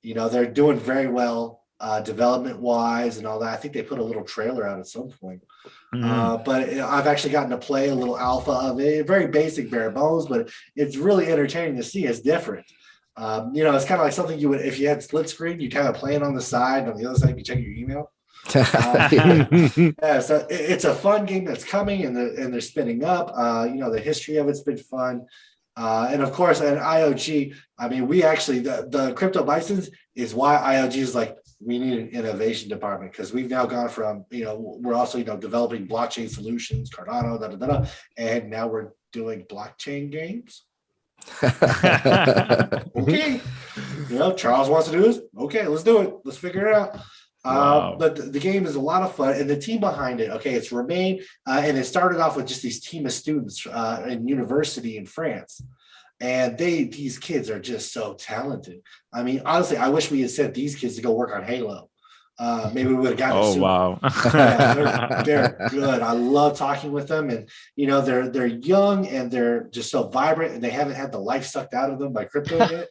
They're doing very well. Development wise and all that. I think they put a little trailer out at some point. But I've actually gotten to play a little alpha of it. Very basic, bare bones, but it's really entertaining to see. It's different. It's kind of like something you would, if you had split screen, you kind of play it on the side, and on the other side you check your email. So it's a fun game that's coming, and they're spinning up. The history of it's been fun. And of course, at IOG, we actually, the crypto bisons is why IOG is like, we need an innovation department, because we've now gone from, we're also, developing blockchain solutions, Cardano, and now we're doing blockchain games. Okay, Charles wants to do this. Okay, let's do it. Let's figure it out. Wow. But the game is a lot of fun, and the team behind it. Okay, it's Remain, and it started off with just these team of students in university in France. And these kids are just so talented. I mean, honestly, I wish we had sent these kids to go work on Halo. Maybe we would have gotten it Oh sooner. wow. Yeah, they're good. I love talking with them, and they're young and they're just so vibrant, and they haven't had the life sucked out of them by crypto yet.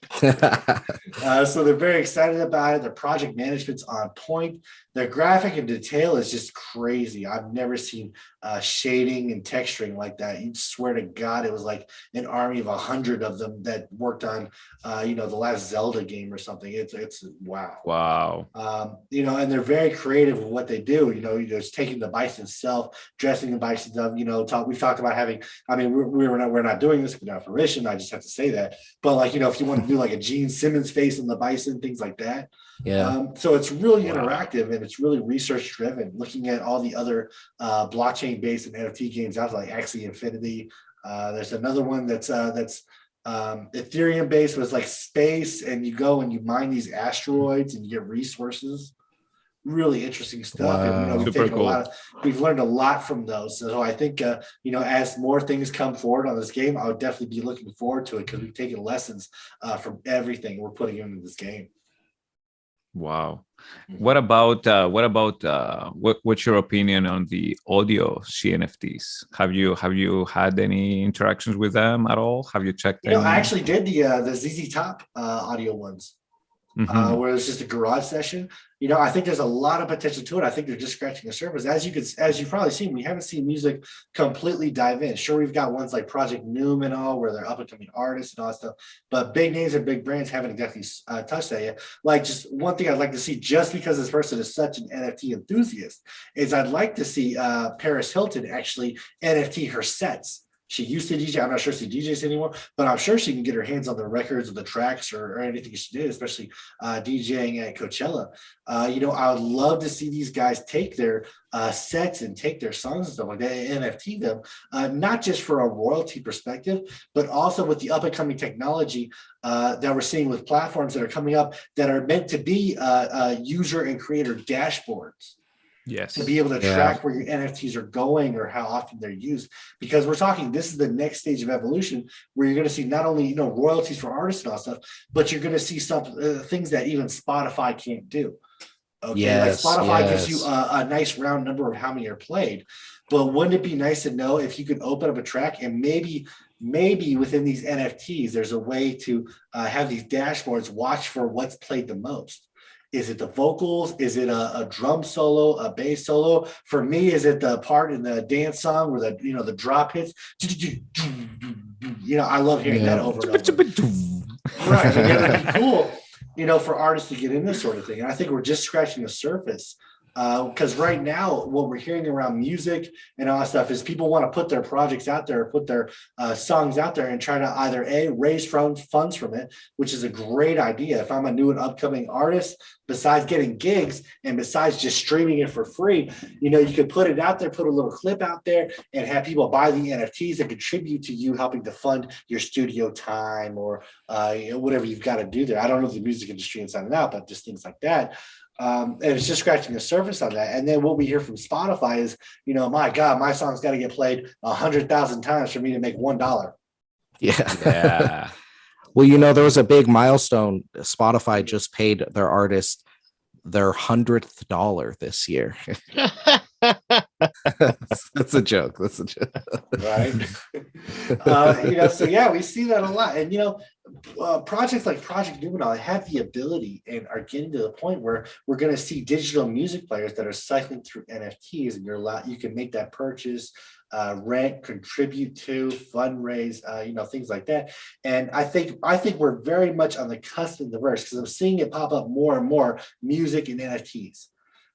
So they're very excited about it. Their project management's on point. Their graphic and detail is just crazy. I've never seen shading and texturing like that. You'd swear to God it was like an army of 100 of them that worked on, the last Zelda game or something. It's wow. Wow. And they're very creative with what they do. Just taking the bison self, dressing the bison up. We've talked about having. I mean, we're not doing this without permission. I just have to say that. But if you want to do like a Gene Simmons face on the bison, things like that. Yeah. So it's really interactive and it's really research driven, looking at all the other blockchain based and NFT games out there, like Axie Infinity. There's another one that's Ethereum based, was like space, and you go and you mine these asteroids and you get resources. Really interesting stuff. Wow. And Super cool. We've learned a lot from those. So I think as more things come forward on this game, I would definitely be looking forward to it, because we've taken lessons from everything we're putting into this game. Wow. What's your opinion on the audio CNFTs? Have you had any interactions with them at all? Have you checked? I actually did the ZZ Top audio ones. Where it's just a garage session. I think there's a lot of potential to it. I think they're just scratching the surface. As you've probably seen, we haven't seen music completely dive in. Sure, we've got ones like Project Noom and all, where they're up and coming artists and all that stuff, but big names and big brands haven't exactly touched that yet. Like, just one thing I'd like to see, just because this person is such an NFT enthusiast, is I'd like to see Paris Hilton actually NFT her sets. She used to DJ. I'm not sure she DJs anymore, but I'm sure she can get her hands on the records or the tracks or anything she did, especially DJing at Coachella. I would love to see these guys take their sets and take their songs and stuff like that and NFT them, not just for a royalty perspective, but also with the up and coming technology that we're seeing with platforms that are coming up that are meant to be user and creator dashboards. Yes. To be able to track where your NFTs are going or how often they're used, because we're talking, this is the next stage of evolution where you're going to see not only royalties for artists and all stuff, but you're going to see some things that even Spotify can't do. Okay, yes, like Spotify gives you a nice round number of how many are played, but wouldn't it be nice to know if you could open up a track and maybe within these NFTs there's a way to have these dashboards watch for what's played the most. Is it the vocals? Is it a drum solo, a bass solo? For me, is it the part in the dance song where the drop hits? I love hearing that over and over. Right, it'd be cool, for artists to get in this sort of thing. And I think we're just scratching the surface. Because right now, what we're hearing around music and all that stuff is people want to put their projects out there, put their songs out there, and try to either raise funds from it, which is a great idea. If I'm a new and upcoming artist, besides getting gigs and besides just streaming it for free, you could put it out there, put a little clip out there, and have people buy the NFTs and contribute to you helping to fund your studio time or whatever you've got to do there. I don't know the music industry inside and out, but just things like that. And it's just scratching the surface on that. And then what we hear from Spotify is, my God, my song's got to get played 100,000 times for me to make $1. Yeah. Well, there was a big milestone. Spotify just paid their artists their $100th this year. That's a joke. Right. So yeah, we see that a lot. And projects like Project Numenal have the ability and are getting to the point where we're going to see digital music players that are cycling through NFTs, and you can make that purchase, rent, contribute to, fundraise, things like that. And I think we're very much on the cusp of the verse, because I'm seeing it pop up more and more, music and NFTs.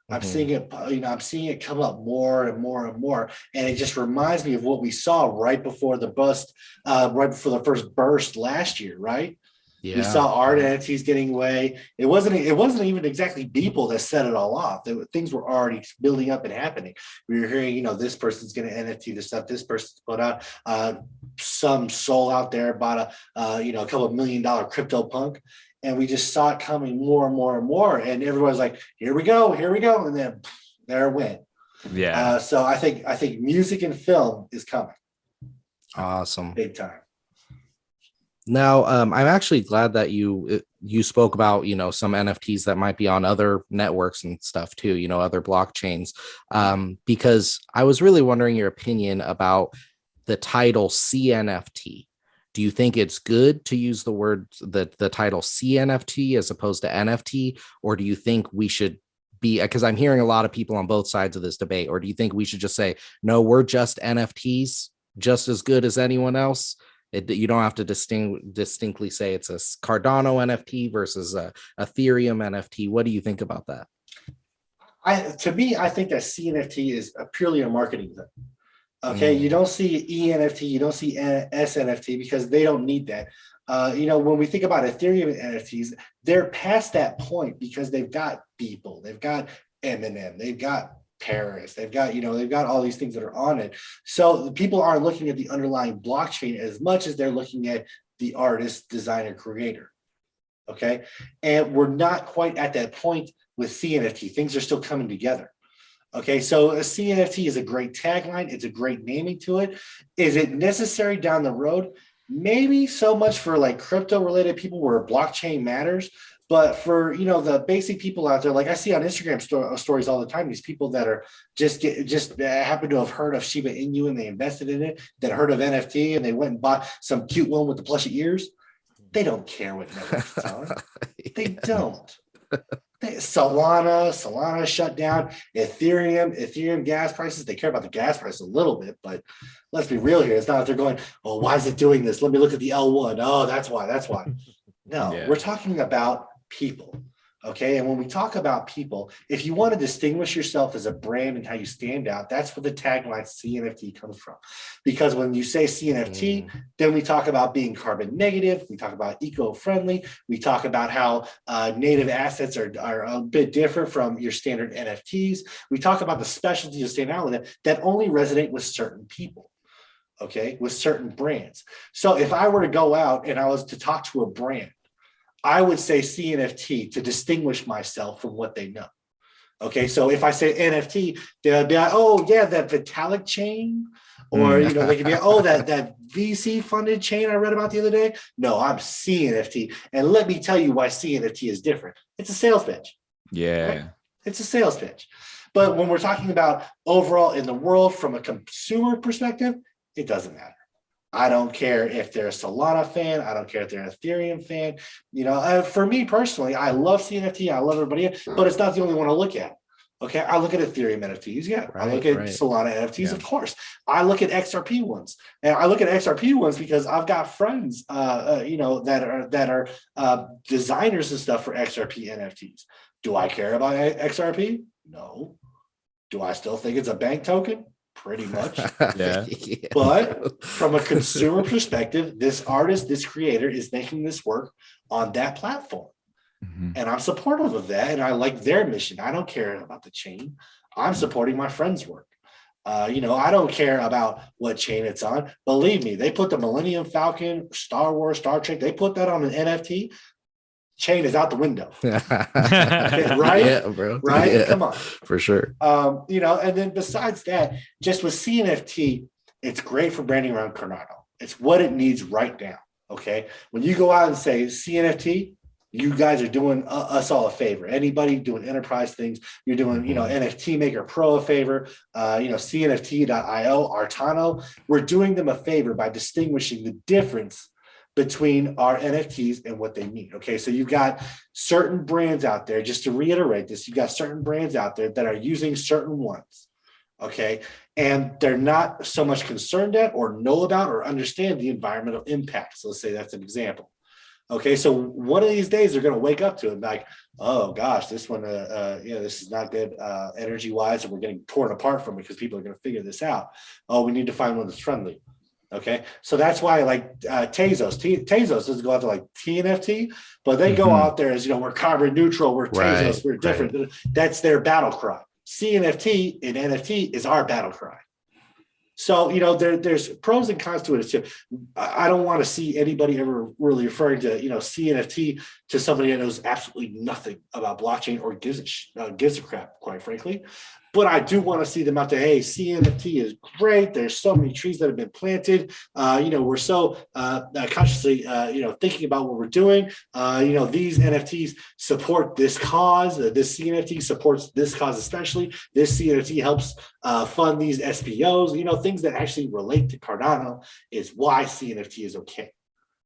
I'm seeing it come up more and more and more. And it just reminds me of what we saw right before the bust, right before the first burst last year, right? We saw art NFTs getting away. It wasn't even exactly Beeple that set it all off. Things were already building up and happening. We were hearing, you know, this person's going to NFT this stuff. This person's put out some soul out there bought a couple $1 million crypto punk, and we just saw it coming more and more and more. And everyone's like, here we go, and then there it went. Yeah. So I think music and film is coming. Awesome. Big time. Now, I'm actually glad that you spoke about, you know, some NFTs that might be on other networks and stuff too, you know, other blockchains, because I was really wondering your opinion about the title CNFT. Do you think it's good to use the word, the title CNFT as opposed to NFT, or do you think we should be, because I'm hearing a lot of people on both sides of this debate, or do you think we should just say, no, we're just NFTs, just as good as anyone else? You don't have to distinctly say it's a Cardano NFT versus a Ethereum NFT. What do you think about that? To me, I think that CNFT is purely a marketing thing. Okay, you don't see ENFT, you don't see SNFT because they don't need that. When we think about Ethereum NFTs, they're past that point because they've got Beeple, they've got Eminem, they've got Paris, they've got all these things that are on it. So the people aren't looking at the underlying blockchain as much as they're looking at the artist, designer, creator. Okay, and we're not quite at that point with CNFT. Things are still coming together. Okay, so a CNFT is a great tagline. It's a great naming to it. Is it necessary down the road? Maybe so much for like crypto related people where blockchain matters. But for, the basic people out there, like I see on Instagram stories all the time, these people that are just happen to have heard of Shiba Inu and they invested in it, that heard of NFT and they went and bought some cute one with the plushy ears. They don't care what network it's on. They don't. Solana shut down. Ethereum gas prices. They care about the gas price a little bit, but let's be real here. It's not that they're going, oh, why is it doing this? Let me look at the L1. Oh, that's why. No, We're talking about people. Okay. And when we talk about people, if you want to distinguish yourself as a brand and how you stand out, that's where the tagline CNFT comes from. Because when you say CNFT, then we talk about being carbon negative. We talk about eco-friendly. We talk about how native assets are a bit different from your standard NFTs. We talk about the specialties of stand out with it that only resonate with certain people. Okay. With certain brands. So if I were to go out and I was to talk to a brand, I would say CNFT to distinguish myself from what they know. Okay, so if I say NFT, they'll be like, oh yeah, that Vitalik chain, or they could be like, oh, that VC funded chain I read about the other day. No, I'm CNFT, and let me tell you why CNFT is different. It's a sales pitch. Yeah, right? It's a sales pitch. But when we're talking about overall in the world from a consumer perspective, it doesn't matter. I don't care if they're a Solana fan. I don't care if they're an Ethereum fan. For me personally, I love CNFT. I love everybody, but it's not the only one I look at. Okay, I look at Ethereum NFTs. Yeah, right, I look at Solana NFTs, of course. I look at XRP ones, and I look at XRP ones because I've got friends, that are designers and stuff for XRP NFTs. Do I care about XRP? No. Do I still think it's a bank token? Pretty much. Yeah. But from a consumer perspective, this artist, this creator is making this work on that platform. Mm-hmm. And I'm supportive of that. And I like their mission. I don't care about the chain. I'm supporting my friend's work. I don't care about what chain it's on. Believe me, they put the Millennium Falcon, Star Wars, Star Trek, they put that on an NFT. Chain is out the window. Okay, right? Yeah, bro. Right? Yeah, come on. For sure. And then besides that, just with CNFT, it's great for branding around Cardano. It's what it needs right now. Okay. When you go out and say CNFT, you guys are doing us all a favor. Anybody doing enterprise things, you're doing, NFT Maker Pro a favor, CNFT.io, Artano. We're doing them a favor by distinguishing the difference between our NFTs and what they mean. Okay, so you've got certain brands out there, just to reiterate this, you've got certain brands out there that are using certain ones, okay, and they're not so much concerned at or know about or understand the environmental impacts. So let's say that's an example. Okay, so one of these days they're going to wake up to it and be like, oh gosh, this one, this is not good energy-wise, and we're getting torn apart from it because people are going to figure this out. Oh, we need to find one that's friendly. Okay, so that's why like Tezos doesn't go out to like TNFT, but they go out there as, we're carbon neutral, we're Tezos, we're different. Right. That's their battle cry. CNFT and NFT is our battle cry. So, there's pros and cons to it too. I don't want to see anybody ever really referring to, CNFT to somebody that knows absolutely nothing about blockchain or gives a crap, quite frankly. But I do want to see them out there. Hey, CNFT is great. There's so many trees that have been planted. We're so consciously, thinking about what we're doing. These NFTs support this cause. This CNFT supports this cause especially. This CNFT helps fund these SPOs. Things that actually relate to Cardano is why CNFT is okay.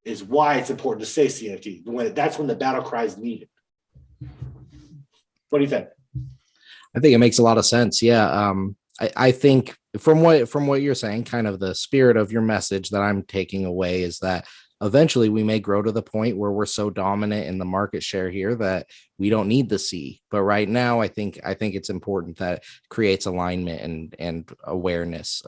Is why it's important to say CNFT. That's when the battle cry is needed. What do you think? I think it makes a lot of sense. Yeah. I think from what you're saying, kind of the spirit of your message that I'm taking away is that eventually we may grow to the point where we're so dominant in the market share here that we don't need the C. But right now, I think it's important that it creates alignment and awareness.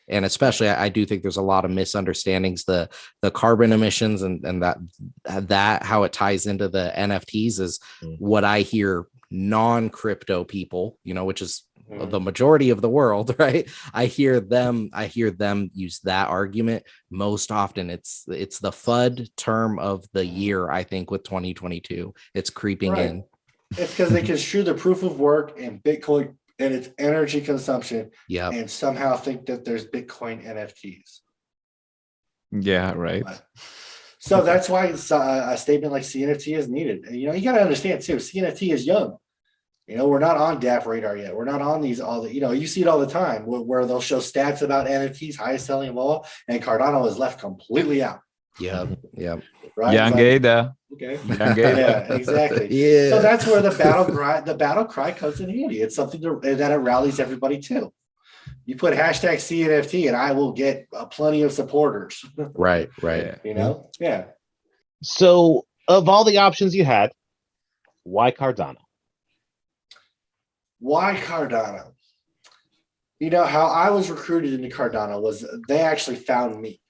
And especially, I do think there's a lot of misunderstandings. The carbon emissions and that how it ties into the NFTs is what I hear non-crypto people, which is the majority of the world, right? I hear them use that argument most often. It's the FUD term of the year, I think, with 2022. It's creeping in. It's because they construe the proof of work and Bitcoin and its energy consumption, and somehow think that there's Bitcoin NFTs. Yeah, right. So that's why a statement like CNFT is needed. And, you got to understand too, CNFT is young. We're not on DApp radar yet. We're not on these you see it all the time where they'll show stats about NFTs, highest selling of all, and Cardano is left completely out. Yeah. Right. Young Ada. Okay. Yeah, exactly. Yeah. So that's where the battle cry comes in handy. It's something that it rallies everybody to. You put hashtag CNFT and I will get plenty of supporters. Right. Yeah. So of all the options you had, why Cardano? Why Cardano? How I was recruited into Cardano was they actually found me.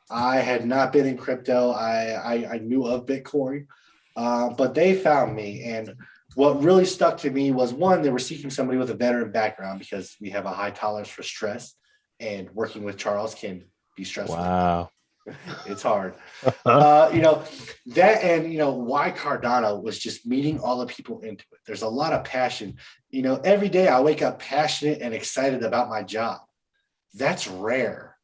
I had not been in crypto. I knew of Bitcoin, but they found me. And what really stuck to me was, one, they were seeking somebody with a veteran background because we have a high tolerance for stress, and working with Charles can be stressful. Wow. It's hard. That, and, why Cardano was just meeting all the people into it. There's a lot of passion. Every day I wake up passionate and excited about my job. That's rare.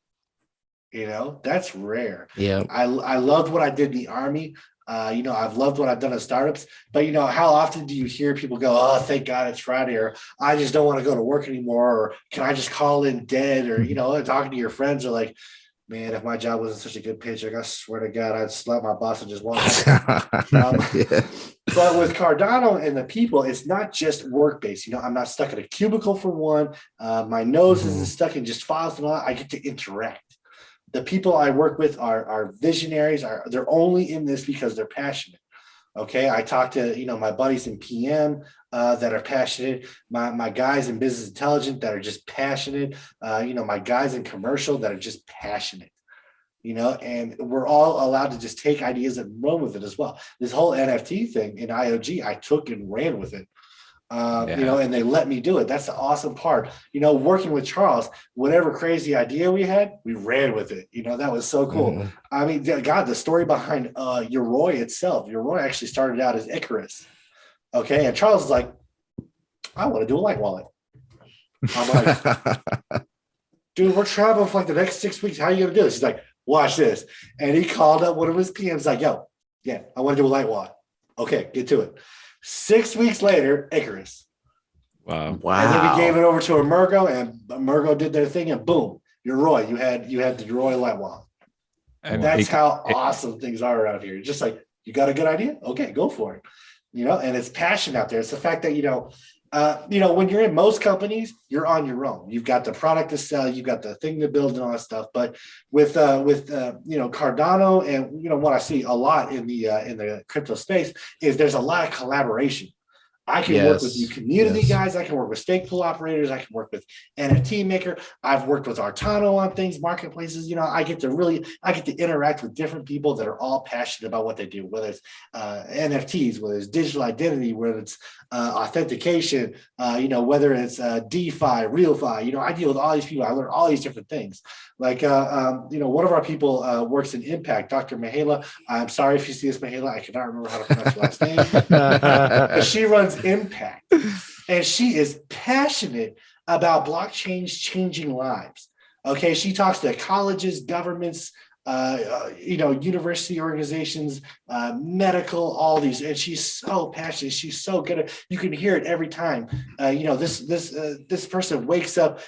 That's rare. Yeah. I loved what I did in the Army. I've loved what I've done in startups, but how often do you hear people go, "Oh, thank God it's Friday," or "I just don't want to go to work anymore," or "Can I just call in dead?" Or, talking to your friends are like, "Man, if my job wasn't such a good paycheck, I swear to God, I'd slap my boss and just walk." But with Cardano and the people, it's not just work-based. I'm not stuck in a cubicle for one. My nose isn't stuck in just files and all that. I get to interact. The people I work with are visionaries. They're only in this because they're passionate. Okay, I talk to my buddies in PM that are passionate. My guys in business intelligence that are just passionate. My guys in commercial that are just passionate. And we're all allowed to just take ideas and run with it as well. This whole NFT thing in IOG, I took and ran with it. And they let me do it. That's the awesome part. Working with Charles, whatever crazy idea we had, we ran with it. That was so cool. I mean, God, the story behind Yoroi itself. Yoroi actually started out as Icarus. Okay, and Charles is like, I want to do a light wallet. I'm like, dude, we're traveling for like the next 6 weeks. How are you gonna do this? He's like, watch this. And he called up one of his PMs, like, yo, yeah, I want to do a light wallet. Okay, get to it. 6 weeks later, Icarus. Wow. And then we gave it over to Emergo, and Emergo did their thing, and boom, Yoroi. You had the Yoroi light wallet. And that's how awesome things are around here. Just like, you got a good idea? Okay, go for it. And it's passion out there. It's the fact that, when you're in most companies, you're on your own. You've got the product to sell, you've got the thing to build and all that stuff. But with Cardano and what I see a lot in the crypto space is there's a lot of collaboration. I can work with you Yes. community Yes. guys. I can work with stake pool operators. I can work with NFT maker. I've worked with Artano on things, marketplaces. I get to interact with different people that are all passionate about what they do, whether it's NFTs, whether it's digital identity, whether it's authentication, whether it's DeFi, RealFi. I deal with all these people. I learn all these different things. Like, one of our people works in Impact, Dr. Mahela. I'm sorry if you see this, Mahela. I cannot remember how to pronounce your last name. But she runs Impact, and she is passionate about blockchains changing lives. Okay, she talks to colleges, governments, university organizations, medical, all these, and she's so passionate. She's so good at. You can hear it every time. This person wakes up,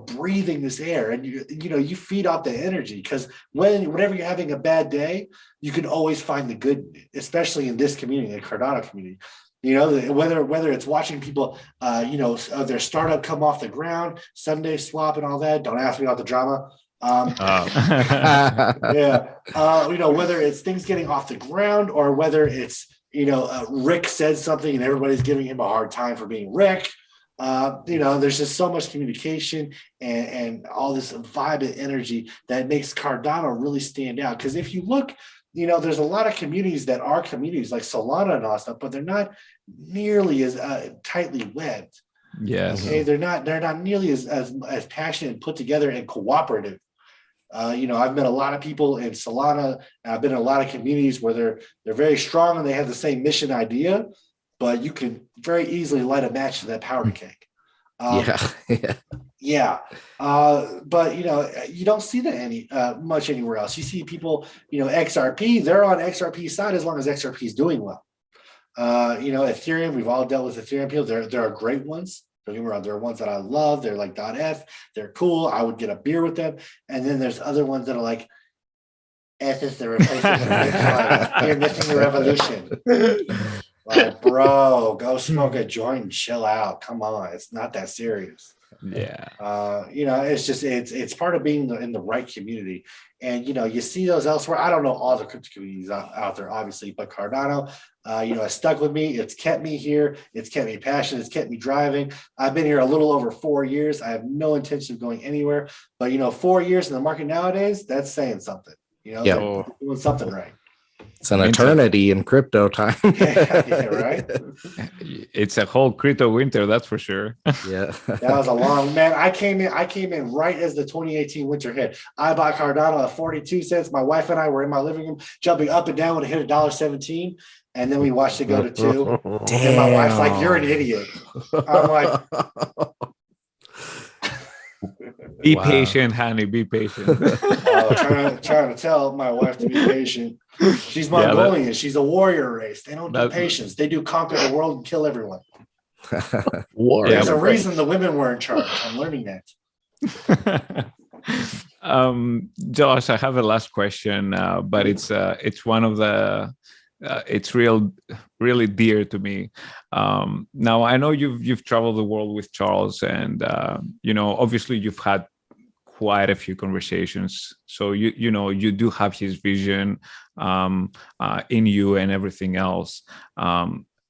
breathing this air, and you feed off the energy, because whenever you're having a bad day, you can always find the good, especially in this community, the Cardano community. Whether it's watching people, their startup come off the ground, Sunday swap and all that. Don't ask me about the drama. Yeah. Whether it's things getting off the ground, or whether it's, Rick said something and everybody's giving him a hard time for being Rick. There's just so much communication and all this vibe and energy that makes Cardano really stand out. Because if you look, there's a lot of communities that are communities like Solana and all stuff, but they're not nearly as tightly webbed. Yes. Okay, they're not nearly as passionate and put together and cooperative. I've met a lot of people in Solana, and I've been in a lot of communities where they're very strong and they have the same mission idea, but you can very easily light a match to that powder cake. Yeah. But you don't see that much anywhere else. You see people, XRP, they're on XRP's side as long as XRP is doing well. Ethereum, we've all dealt with Ethereum people. There are great ones. Don't get me wrong, there are ones that I love. They're like .f. They're cool. I would get a beer with them. And then there's other ones that are like, F is the replacement of Bitcoin. You're missing the revolution. Like, bro, go smoke a joint and chill out. Come on, it's not that serious. Yeah. It's just it's part of being in the right community. And you see those elsewhere. I don't know all the crypto communities out there, obviously, but Cardano, it stuck with me. It's kept me here. It's kept me passionate. It's kept me driving. I've been here a little over 4 years. I have no intention of going anywhere. But 4 years in the market nowadays, that's saying something. They're doing something right. It's an eternity in crypto time. Yeah, right. It's a whole crypto winter, that's for sure. Yeah. That was a long, man. I came in right as the 2018 winter hit. I bought Cardano at 42 cents. My wife and I were in my living room jumping up and down when it hit $1.17. And then we watched it go to 2. And my wife's like, "You're an idiot." I'm like, be patient, honey. Be patient. trying to tell my wife to be patient. She's Mongolian. She's a warrior race. They don't do patience. They do conquer the world and kill everyone. There's a reason the women were in charge. I'm learning that. Josh, I have a last question, but it's one of the it's really dear to me. Now I know you've traveled the world with Charles, and obviously you've had quite a few conversations. So you do have his vision in you and everything else.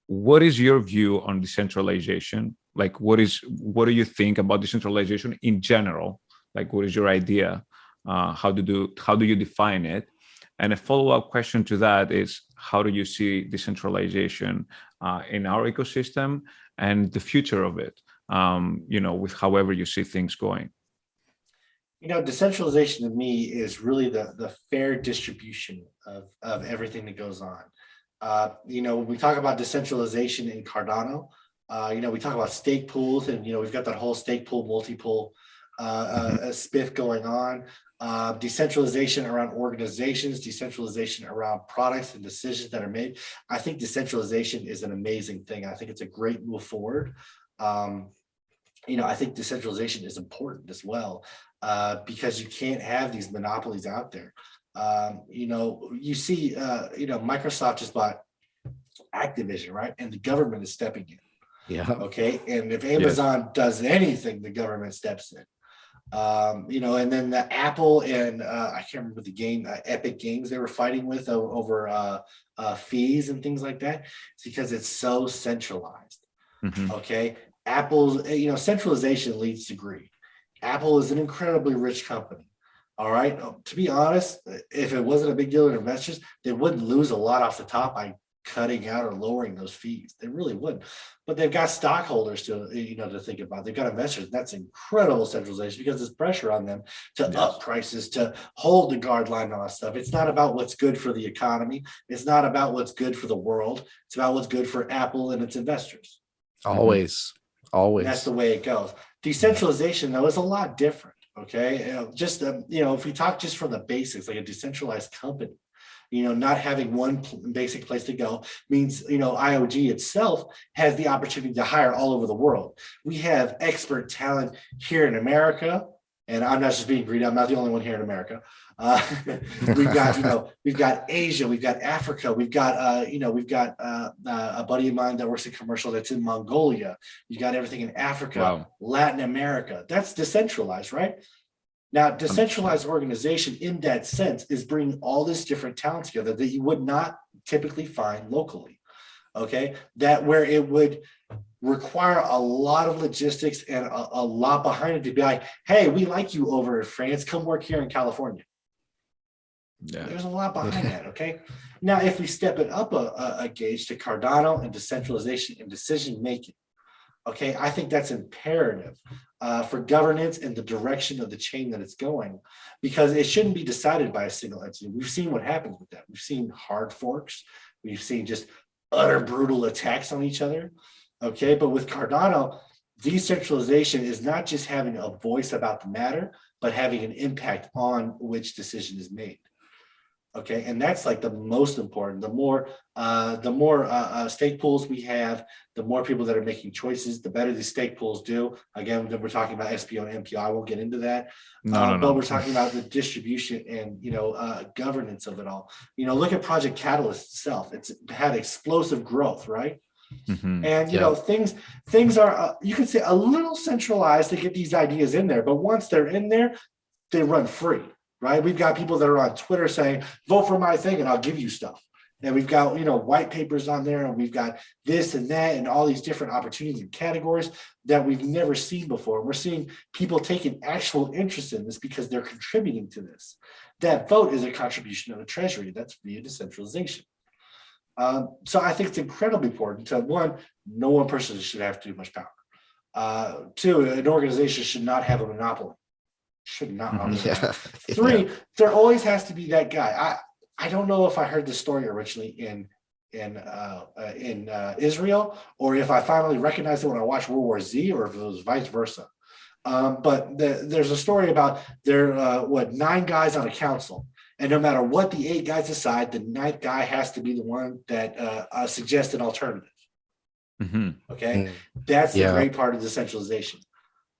What is your view on decentralization? Like, what do you think about decentralization in general? Like, what is your idea? How do you define it? And a follow-up question to that is, how do you see decentralization in our ecosystem and the future of it, with however you see things going? Decentralization to me is really the fair distribution of everything that goes on. When we talk about decentralization in Cardano, we talk about stake pools, and we've got that whole stake pool, multi-pool spiff going on. Decentralization around organizations, decentralization around products and decisions that are made. I think decentralization is an amazing thing. I think it's a great move forward. I think decentralization is important as well, because you can't have these monopolies out there. You see, Microsoft just bought Activision, right? And the government is stepping in. Yeah. Okay. And if Amazon does anything, the government steps in. And then the Apple and I can't remember the game, Epic Games, they were fighting with over fees and things like that. It's because it's so centralized. Okay. Apple's, centralization leads to greed. Apple is an incredibly rich company. All right. To be honest, if it wasn't a big deal to investors, they wouldn't lose a lot off the top by cutting out or lowering those fees. They really wouldn't. But they've got stockholders to think about. They've got investors. That's incredible centralization because there's pressure on them to up prices, to hold the guard line and all that stuff. It's not about what's good for the economy. It's not about what's good for the world. It's about what's good for Apple and its investors. Always. And that's the way it goes. Decentralization, though, is a lot different. Okay. If we talk just from the basics, like a decentralized company, not having one basic place to go means, IOG itself has the opportunity to hire all over the world. We have expert talent here in America, and I'm not just being greedy. I'm not the only one here in America. We've got Asia, we've got Africa, we've got a buddy of mine that works in commercial that's in Mongolia. You got everything in Africa, Latin America. That's decentralized, right? Now, decentralized organization in that sense is bringing all this different talent together that you would not typically find locally. Okay, that where it would require a lot of logistics and a lot behind it to be like, hey, we like you over in France, come work here in California. Yeah. There's a lot behind that. Okay. Now, if we step it up a gauge to Cardano and decentralization and decision making, okay, I think that's imperative for governance and the direction of the chain that it's going, because it shouldn't be decided by a single entity. We've seen what happens with that. We've seen hard forks. We've seen just utter brutal attacks on each other. Okay, but with Cardano, decentralization is not just having a voice about the matter, but having an impact on which decision is made. Okay, and that's like the most important. The more stake pools we have, the more people that are making choices, the better these stake pools do. Again, we're talking about SPO and MPO. I won't get into that. But we're talking about the distribution and governance of it all. Look at Project Catalyst itself. It's had explosive growth, right? And things are you could say a little centralized to get these ideas in there, but once they're in there, they run free. Right. We've got people that are on Twitter saying, vote for my thing and I'll give you stuff. And we've got, white papers on there, and we've got this and that and all these different opportunities and categories that we've never seen before. We're seeing people taking actual interest in this because they're contributing to this. That vote is a contribution of the Treasury. That's via decentralization. So I think it's incredibly important to, one, no one person should have too much power. Two, an organization should not have a monopoly. Should not. Three, there always has to be that guy. I don't know if I heard the story originally in Israel, or if I finally recognized it when I watched World War Z, or if it was vice versa. But there's a story about there 9 guys on a council, and no matter what the 8 guys decide, the 9th guy has to be the one that suggests an alternative. Okay, that's the great part of decentralization.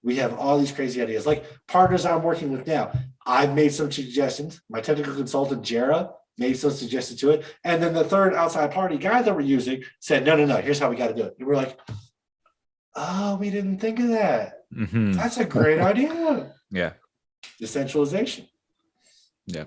We have all these crazy ideas, like partners I'm working with now. I've made some suggestions. My technical consultant, Jera, made some suggestions to it. And then the third outside party guy that we're using said, no, here's how we got to do it. And we're like, oh, we didn't think of that. That's a great idea. Yeah. Decentralization. Yeah.